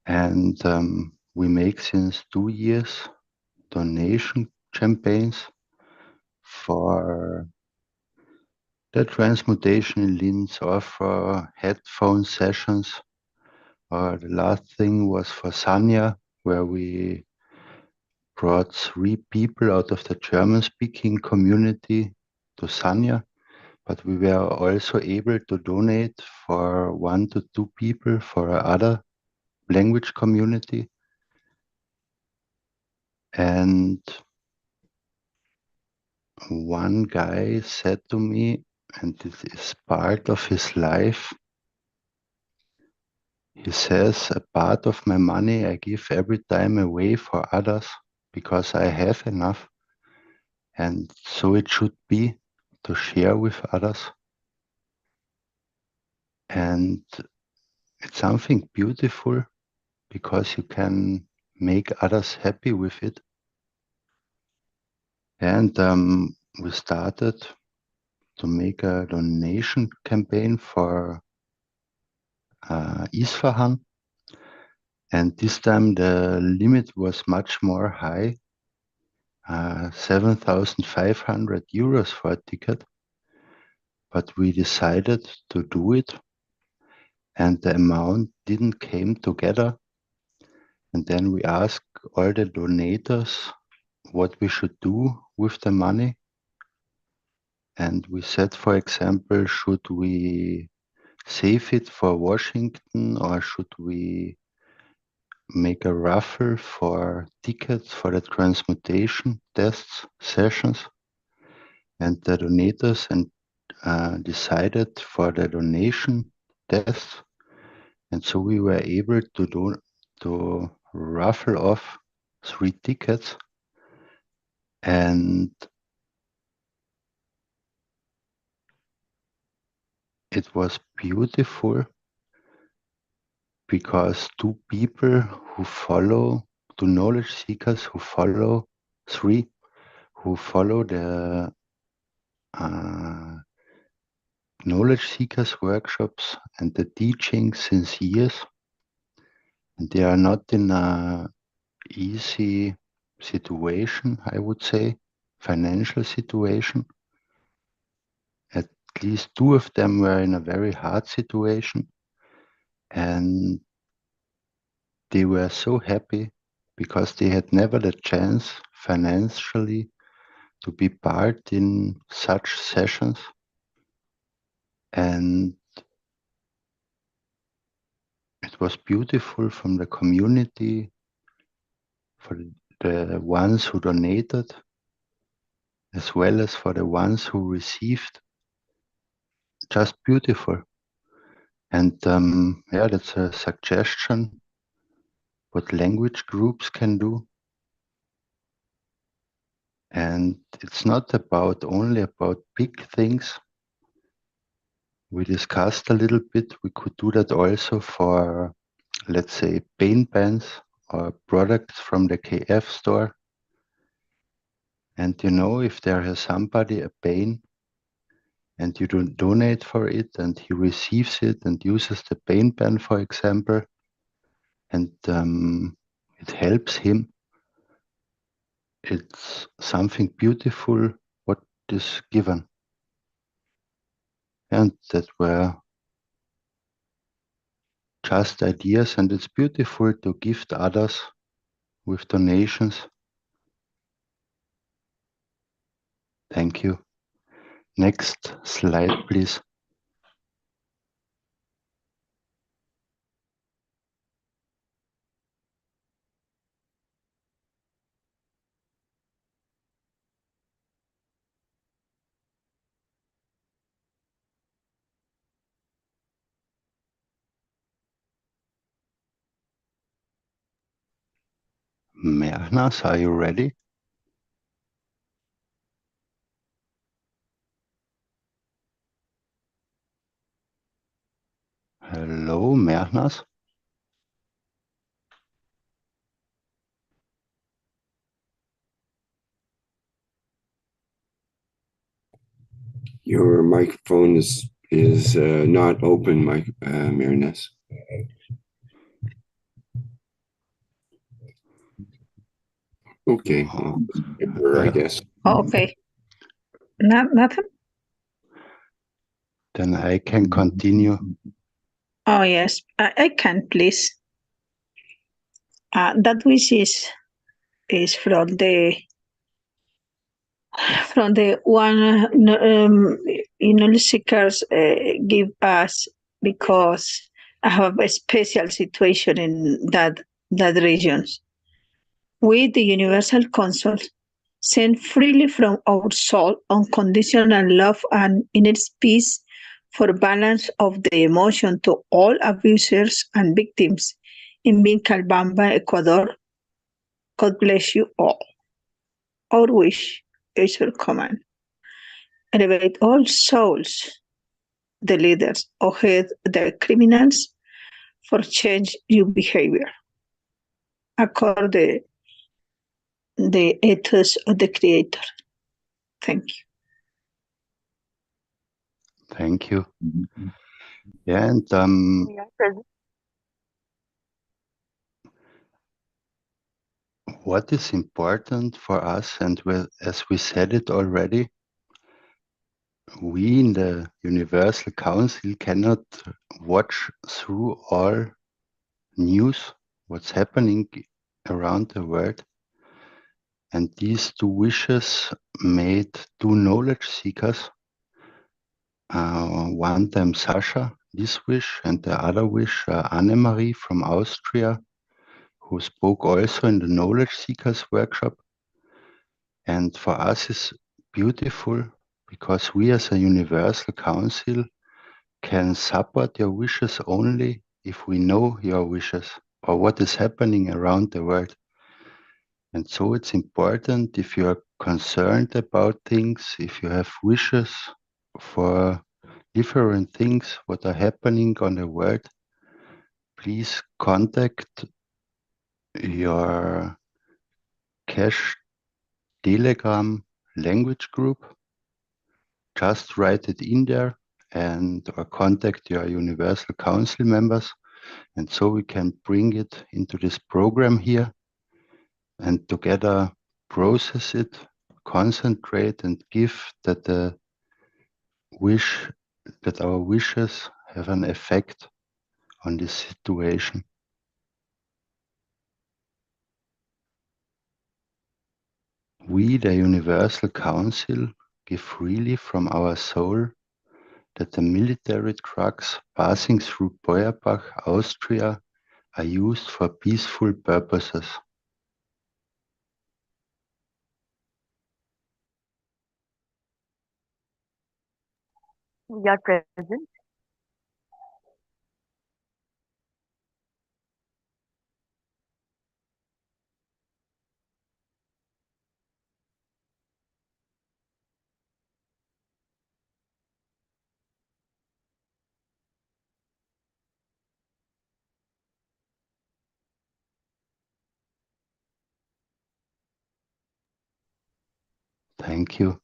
And we make since 2 years donation campaigns for the transmutation in Linz or for headphone sessions. Or the last thing was for Sanya where we brought 3 people out of the German-speaking community to Sanya, but we were also able to donate for 1 to 2 people for other language community. And one guy said to me, and this is part of his life, he says, a part of my money I give every time away for others because I have enough. And so it should be, to share with others. And it's something beautiful because you can make others happy with it. And we started to make a donation campaign for Isfahan. And this time the limit was much more high, 7,500 euros for a ticket. But we decided to do it, and the amount didn't came together. And then we asked all the donators what we should do with the money. And we said, for example, should we save it for Washington, or should we make a raffle for tickets for the transmutation tests sessions? And the donators decided for the donation tests. And so we were able to raffle off 3 tickets. And it was beautiful because 2 people who follow, 2 knowledge seekers who follow, 3 who follow the knowledge seekers workshops and the teaching since years. And they are not in a easy situation, I would say, financial situation. At least 2 of them were in a very hard situation. And they were so happy because they had never the chance financially to be part in such sessions. And it was beautiful from the community, for the ones who donated, as well as for the ones who received. Just beautiful. And yeah, that's a suggestion what language groups can do. And it's not only about big things. We discussed a little bit, we could do that also for, let's say, paint pens or products from the KF store. And if there has somebody a pain and you don't donate for it and he receives it and uses the paint pen, for example, and it helps him, it's something beautiful what is given. And that were just ideas, and it's beautiful to gift others with donations. Thank you. Next slide, please. Mehran, are you ready? Hello, Mehran. Your microphone is not open, Mehran. Okay, I guess. Oh, okay. Nothing? Then I can continue. Oh, yes. I can, please. That wish is from the one knowledge seekers give us, because I have a special situation in that region. We, the Universal Council, send freely from our soul unconditional love and inner peace for balance of the emotion to all abusers and victims in Vilcabamba, Ecuador. God bless you all. Our wish is your command. Elevate all souls, the leaders, or head the criminals, for change your behavior according the ethos of the Creator. Thank you. Thank you. Yeah, and We are present. what is important for us, and as we said it already, we in the Universal Council cannot watch through all news, what's happening around the world. And these two wishes made two knowledge seekers. One time Sasha, this wish, and the other wish, Annemarie from Austria, who spoke also in the knowledge seekers workshop. And for us is beautiful because we as a Universal Council can support your wishes only if we know your wishes or what is happening around the world. And so it's important, if you are concerned about things, if you have wishes for different things what are happening on the world, please contact your Keshe Telegram language group. Just write it in there and or contact your Universal Council members, and so we can bring it into this program here and together process it, concentrate, and give that the wish, that our wishes have an effect on this situation. We, the Universal Council, give freely from our soul that the military trucks passing through Feuerbach, Austria, are used for peaceful purposes. We are present. Thank you.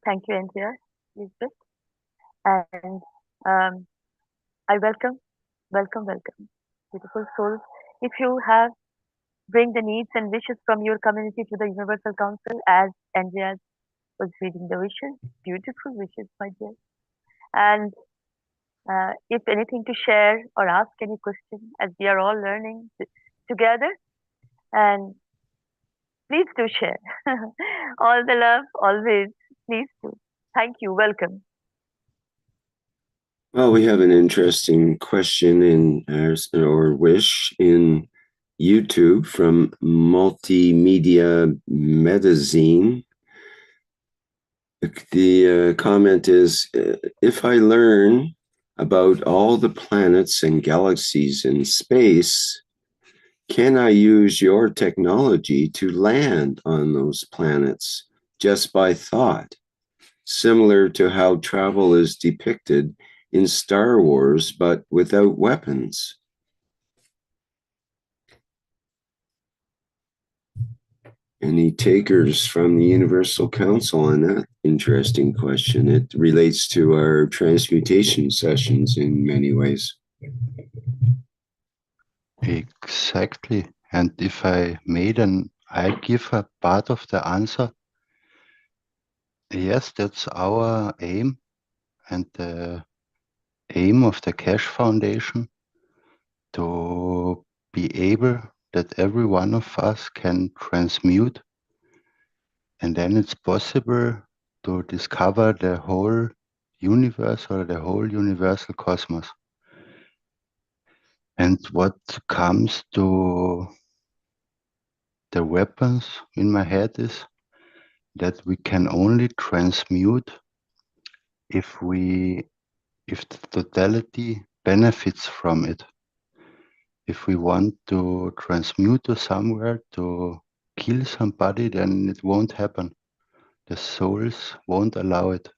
Thank you, NTR, Lisbeth. And I welcome, beautiful souls. If you have bring the needs and wishes from your community to the Universal Council, as NTR was reading the wishes, beautiful wishes, my dear. And if anything to share or ask any question, as we are all learning together, and please do share. All the love, always. Please do. Thank you. Welcome. Well, we have an interesting question in or wish in YouTube from Multimedia Medicine. The comment is, if I learn about all the planets and galaxies in space, can I use your technology to land on those planets just by thought, similar to how travel is depicted in Star Wars, but without weapons? Any takers from the Universal Council on that interesting question? It relates to our transmutation sessions in many ways. Exactly. And if I give a part of the answer. Yes, that's our aim and the aim of the Keshe Foundation, to be able that every one of us can transmute, and then it's possible to discover the whole universe or the whole universal cosmos. And what comes to the weapons in my head is that we can only transmute if the totality benefits from it. If we want to transmute to somewhere to kill somebody, then it won't happen. The souls won't allow it.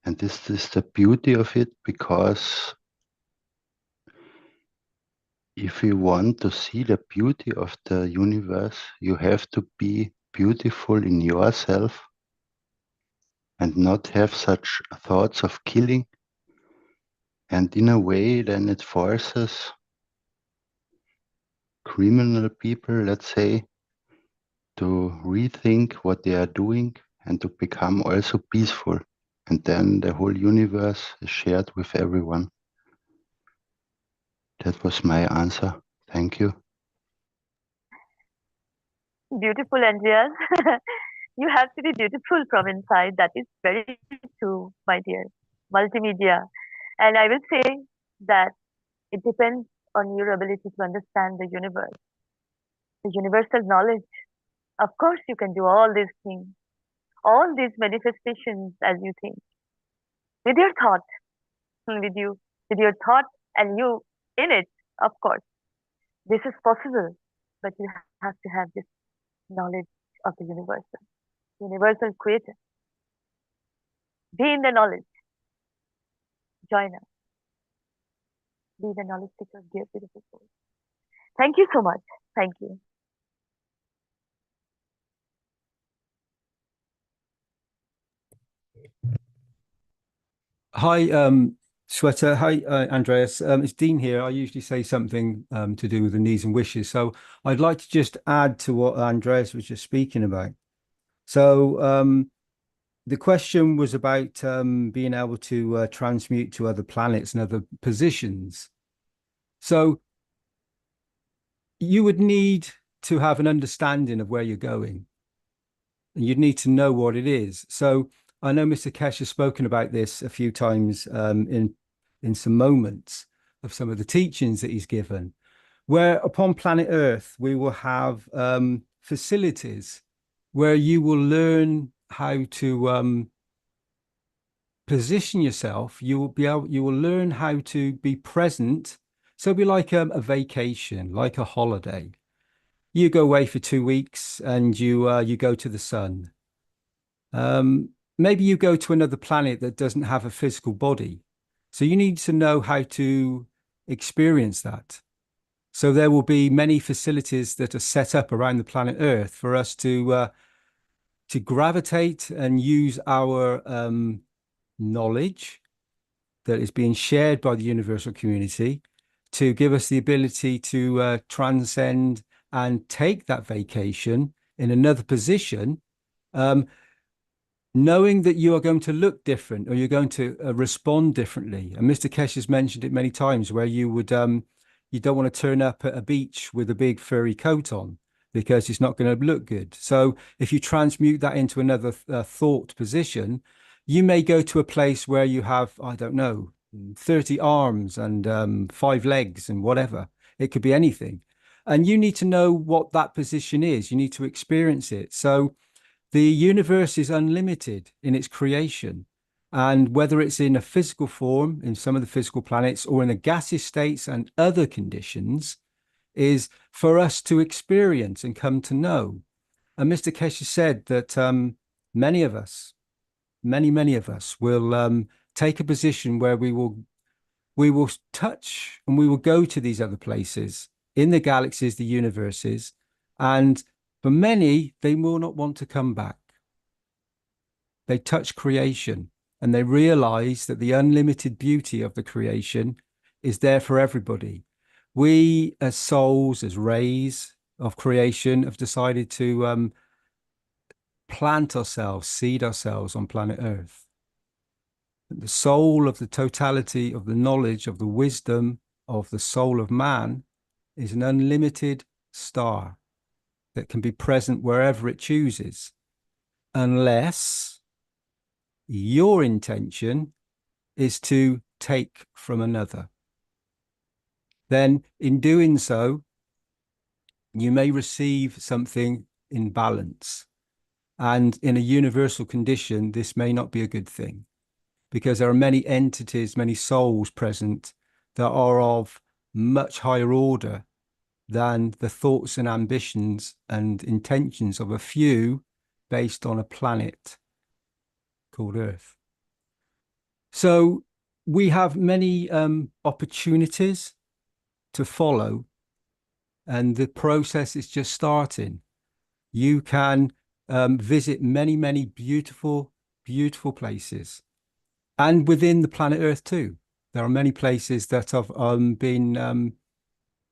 And this is the beauty of it, because if you want to see the beauty of the universe, you have to be beautiful in yourself and not have such thoughts of killing. And in a way, then it forces criminal people, let's say, to rethink what they are doing and to become also peaceful. And then the whole universe is shared with everyone. That was my answer. Thank you. Beautiful, Andreas. You have to be beautiful from inside. That is very true, my dear. Multimedia. And I will say that it depends on your ability to understand the universe, the universal knowledge. Of course, you can do all these things, all these manifestations as you think, with your thought, with your thought and you in it, of course. This is possible, but you have to have this knowledge of the universal creator. Be in the knowledge. Join us. Be the knowledge seeker, dear beautiful soul. Thank you so much. Thank you. Hi, Shweta. Hi, Andreas. It's Dean here. I usually say something to do with the needs and wishes. So I'd like to just add to what Andreas was just speaking about. So the question was about being able to transmute to other planets and other positions. So you would need to have an understanding of where you're going, and you'd need to know what it is. So I know Mr. Keshe has spoken about this a few times in some moments of some of the teachings that he's given, where upon planet Earth, we will have facilities where you will learn how to position yourself. You will learn how to be present. So it'll be like a vacation, like a holiday. You go away for 2 weeks and you go to the sun. Maybe you go to another planet that doesn't have a physical body. So you need to know how to experience that. So there will be many facilities that are set up around the planet Earth for us to gravitate and use our knowledge that is being shared by the universal community to give us the ability to transcend and take that vacation in another position, knowing that you are going to look different or you're going to respond differently. And Mr. Keshe has mentioned it many times, where you would you don't want to turn up at a beach with a big furry coat on because it's not going to look good. So if you transmute that into another thought position, you may go to a place where you have, I don't know, 30 arms and 5 legs and whatever. It could be anything. And you need to know what that position is. You need to experience it. So the universe is unlimited in its creation. And whether it's in a physical form, in some of the physical planets, or in the gaseous states and other conditions, is for us to experience and come to know. And Mr. Keshe said that many of us will take a position where we will touch and we will go to these other places in the galaxies, the universes, and for many, they will not want to come back. They touch creation and they realize that the unlimited beauty of the creation is there for everybody. We, as souls, as rays of creation, have decided to plant ourselves, seed ourselves on planet Earth. The soul of the totality of the knowledge, of the wisdom, of the soul of man is an unlimited star that can be present wherever it chooses, unless your intention is to take from another. Then in doing so, you may receive something in balance. And in a universal condition, this may not be a good thing, because there are many entities, many souls present that are of much higher order than the thoughts and ambitions and intentions of a few based on a planet called Earth. So we have many opportunities to follow, and the process is just starting. You can visit many, many beautiful, beautiful places. And within the planet Earth too, there are many places that have been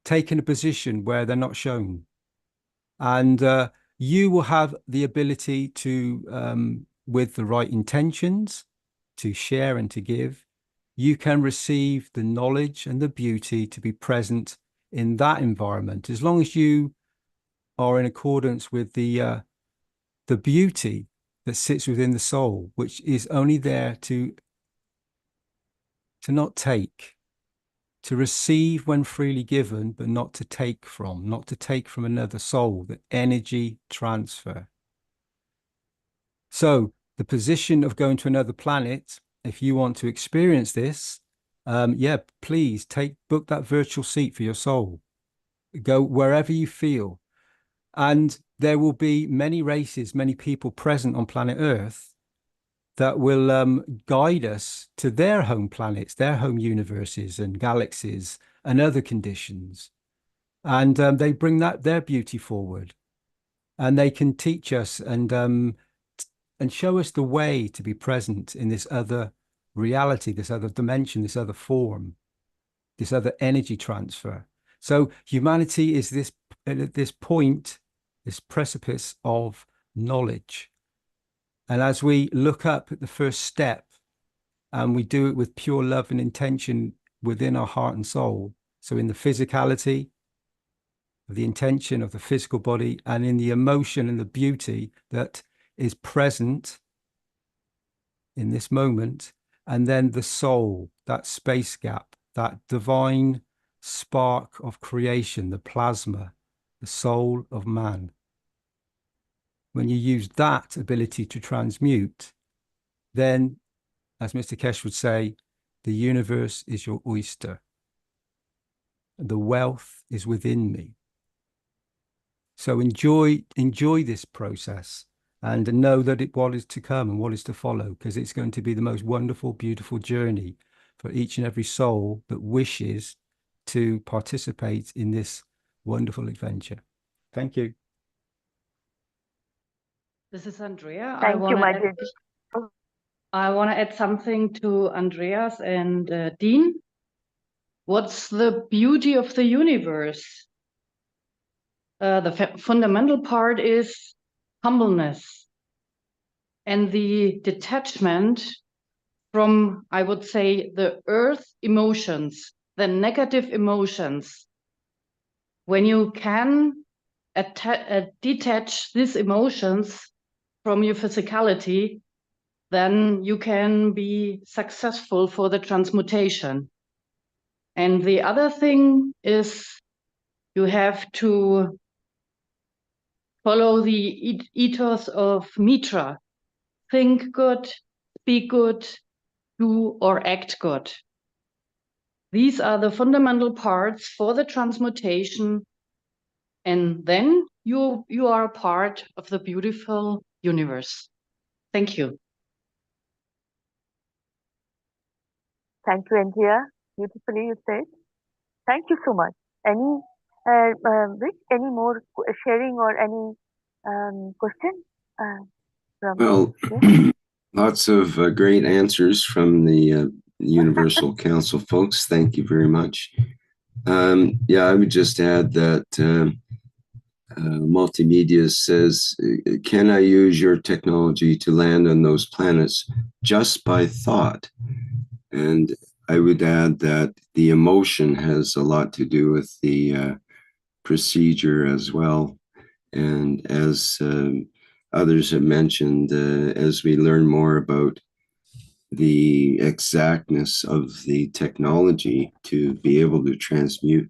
taken a position where they're not shown. And you will have the ability to, with the right intentions, to share and to give, you can receive the knowledge and the beauty to be present in that environment, as long as you are in accordance with the beauty that sits within the soul, which is only there to not take, to receive when freely given, but not to take from another soul, the energy transfer. So the position of going to another planet, if you want to experience this, yeah, please book that virtual seat for your soul. Go wherever you feel. And there will be many races, many people present on planet Earth that will guide us to their home planets, their home universes and galaxies and other conditions. And they bring their beauty forward. And they can teach us and show us the way to be present in this other reality, this other dimension, this other form, this other energy transfer. So humanity is at this point, this precipice of knowledge. And as we look up at the first step, and we do it with pure love and intention within our heart and soul, so in the physicality, the intention of the physical body, and in the emotion and the beauty that is present in this moment, and then the soul, that space gap, that divine spark of creation, the plasma, the soul of man. When you use that ability to transmute, then, as Mr. Keshe would say, the universe is your oyster. The wealth is within me. So enjoy this process and know that what is to come and what is to follow, because it's going to be the most wonderful, beautiful journey for each and every soul that wishes to participate in this wonderful adventure. Thank you. This is Andrea. Thank you, my dear. I want to add something to Andreas and Dean. What's the beauty of the universe? The fundamental part is humbleness and the detachment from, I would say, the earth emotions, the negative emotions. When you can detach these emotions from your physicality, then you can be successful for the transmutation. And the other thing is you have to follow the ethos of Mitra. Think good, speak good, do or act good. These are the fundamental parts for the transmutation. And then you are a part of the beautiful universe. Thank you. Thank you, Andrea. Beautifully you said. Thank you so much. Any Rick, any more sharing or any question? Well, lots of great answers from the Universal Council folks. Thank you very much. Yeah, I would just add that Multimedia says, can I use your technology to land on those planets just by thought? And I would add that the emotion has a lot to do with the procedure as well. And as others have mentioned, as we learn more about the exactness of the technology to be able to transmute,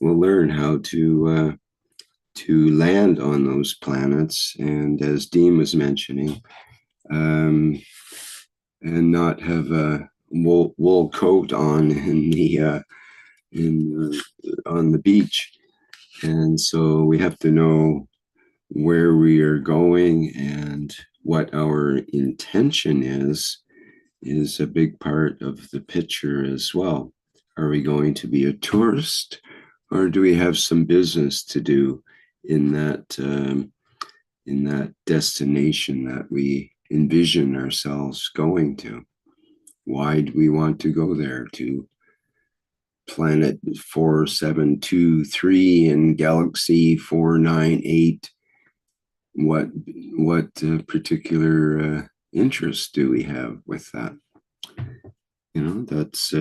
we'll learn how to land on those planets. And as Dean was mentioning, and not have a wool coat on on the beach. And so we have to know where we are going, and what our intention is a big part of the picture as well. Are we going to be a tourist, or do we have some business to do in that destination that we envision ourselves going to? Why do we want to go there? To planet 4723 and galaxy 498? What particular interest do we have with that? You know, that's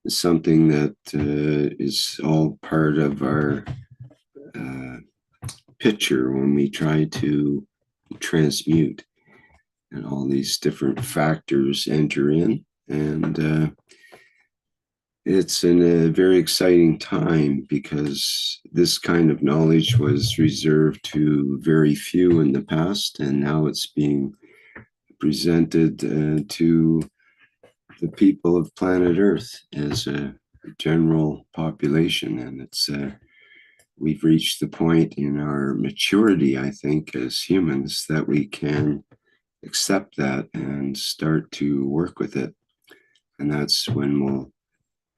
something that is all part of our picture when we try to transmute, and all these different factors enter in. And it's in a very exciting time, because this kind of knowledge was reserved to very few in the past, and now it's being presented to the people of planet Earth as a general population. And it's we've reached the point in our maturity, I think, as humans, that we can accept that and start to work with it. And that's when we'll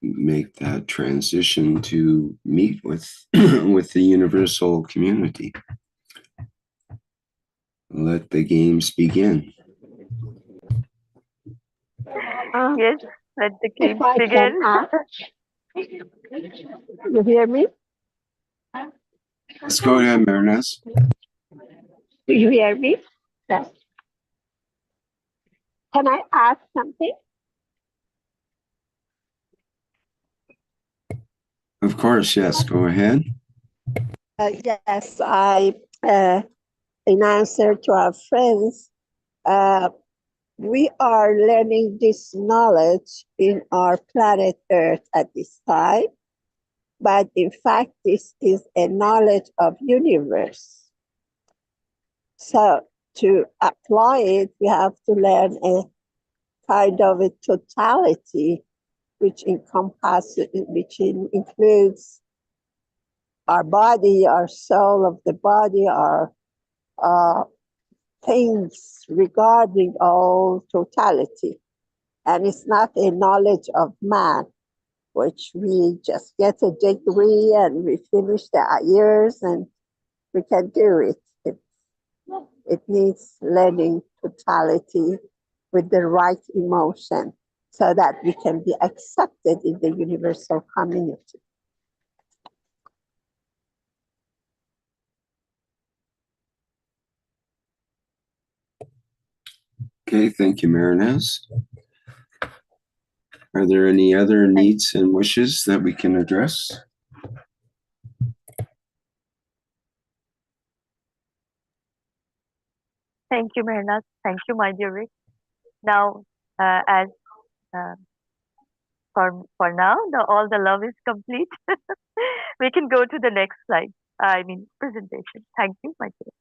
make that transition to meet with with the universal community. Let the games begin. Yes, let the games If I begin. can ask, you hear me? Let's go ahead, Marinez. Do you hear me? Yes. Can I ask something? Of course, yes, go ahead. Yes, in answer to our friends, we are learning this knowledge in our planet Earth at this time, but in fact, this is a knowledge of universe. So to apply it, we have to learn a kind of a totality, which includes our body, our soul of the body, our things regarding all totality. And it's not a knowledge of man, which we just get a degree and we finish the years and we can do it. It needs learning totality with the right emotion so that we can be accepted in the universal community. Okay, thank you, Marinez. Are there any other needs and wishes that we can address? Thank you, Mehran. Thank you, my dear Rick. Now, as for now, all the love is complete. We can go to the next slide. I mean, presentation. Thank you, my dear.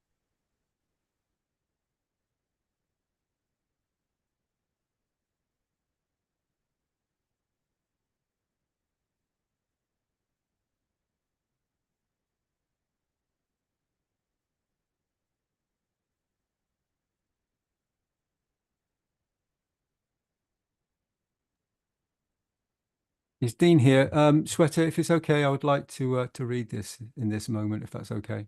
Is Dean here? Shweta, if it's okay, I would like to read this in this moment, if that's okay.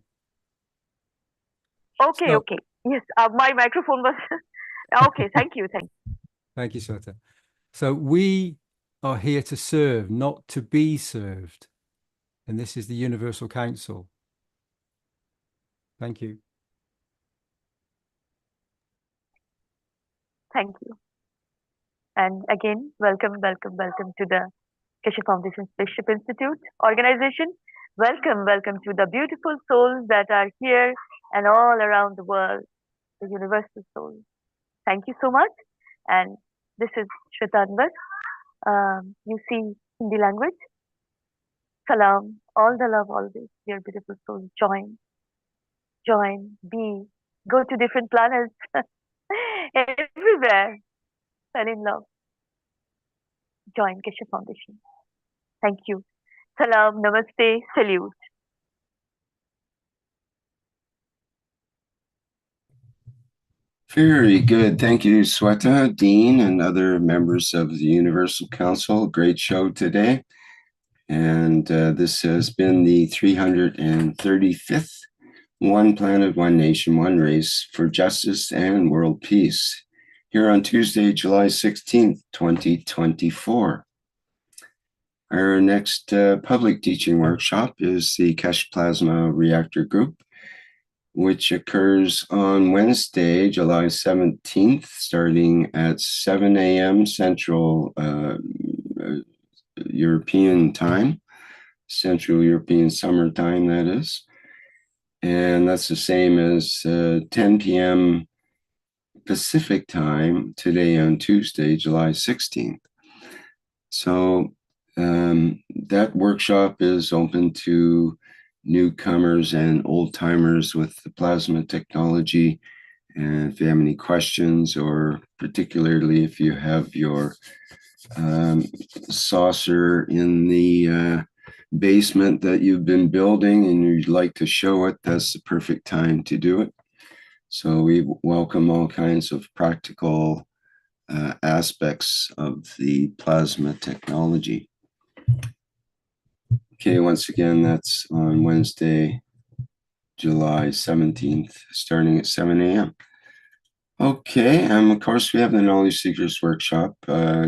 Okay, So, okay. Yes, my microphone was okay. Thank you, thank you. Thank you, Shweta. So we are here to serve, not to be served. And this is the Universal Council. Thank you. Thank you. And again, welcome to the Keshe Foundation Spaceship Institute organization. Welcome to the beautiful souls that are here and all around the world, the universal souls. Thank you so much. And this is Shweta Anwar. You see Hindi language. Salam, all the love always, dear beautiful souls. Join, be, go to different planets, everywhere, fell in love. Join Keshe Foundation. Thank you. Salam, namaste, salute. Very good. Thank you, Sweta, Dean, and other members of the Universal Council. Great show today. And this has been the 335th One Planet, One Nation, One Race for Justice and World Peace, here on Tuesday, July 16th, 2024. Our next public teaching workshop is the Keshe Plasma Reactor Group, which occurs on Wednesday, July 17th, starting at 7 a.m. Central European time, Central European Summer Time, that is. And that's the same as 10 p.m. Pacific Time today on Tuesday, July 16th. So that workshop is open to newcomers and old timers with the plasma technology. And if you have any questions, or particularly if you have your saucer in the basement that you've been building and you'd like to show it, that's the perfect time to do it. So we welcome all kinds of practical aspects of the plasma technology. Okay, once again, that's on Wednesday, July 17th, starting at 7 a.m. Okay, of course, we have the Knowledge Seekers Workshop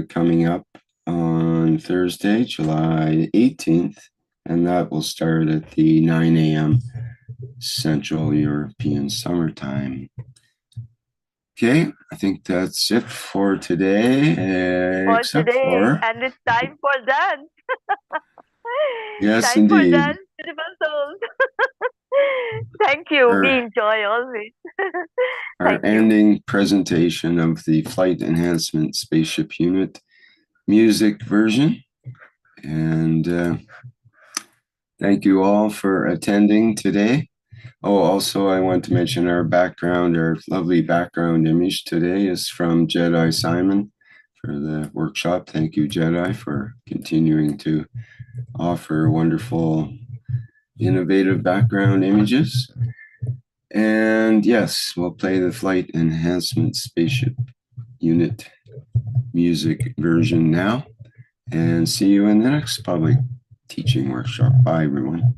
coming up on Thursday, July 18th, and that will start at the 9 a.m. Central European Summertime. Okay, I think that's it for today. And it's time for dance. Yes, time indeed. for dance, beautiful souls. Thank you. We enjoy always. Our ending presentation of the Flight Enhancement Spaceship Unit music version. And thank you all for attending today. Oh, also, I want to mention our background, our lovely background image today is from Jedi Simon for the workshop. Thank you, Jedi, for continuing to offer wonderful, innovative background images. And yes, we'll play the Flight Enhancement Spaceship Unit music version now. And see you in the next public teaching workshop. Bye, everyone.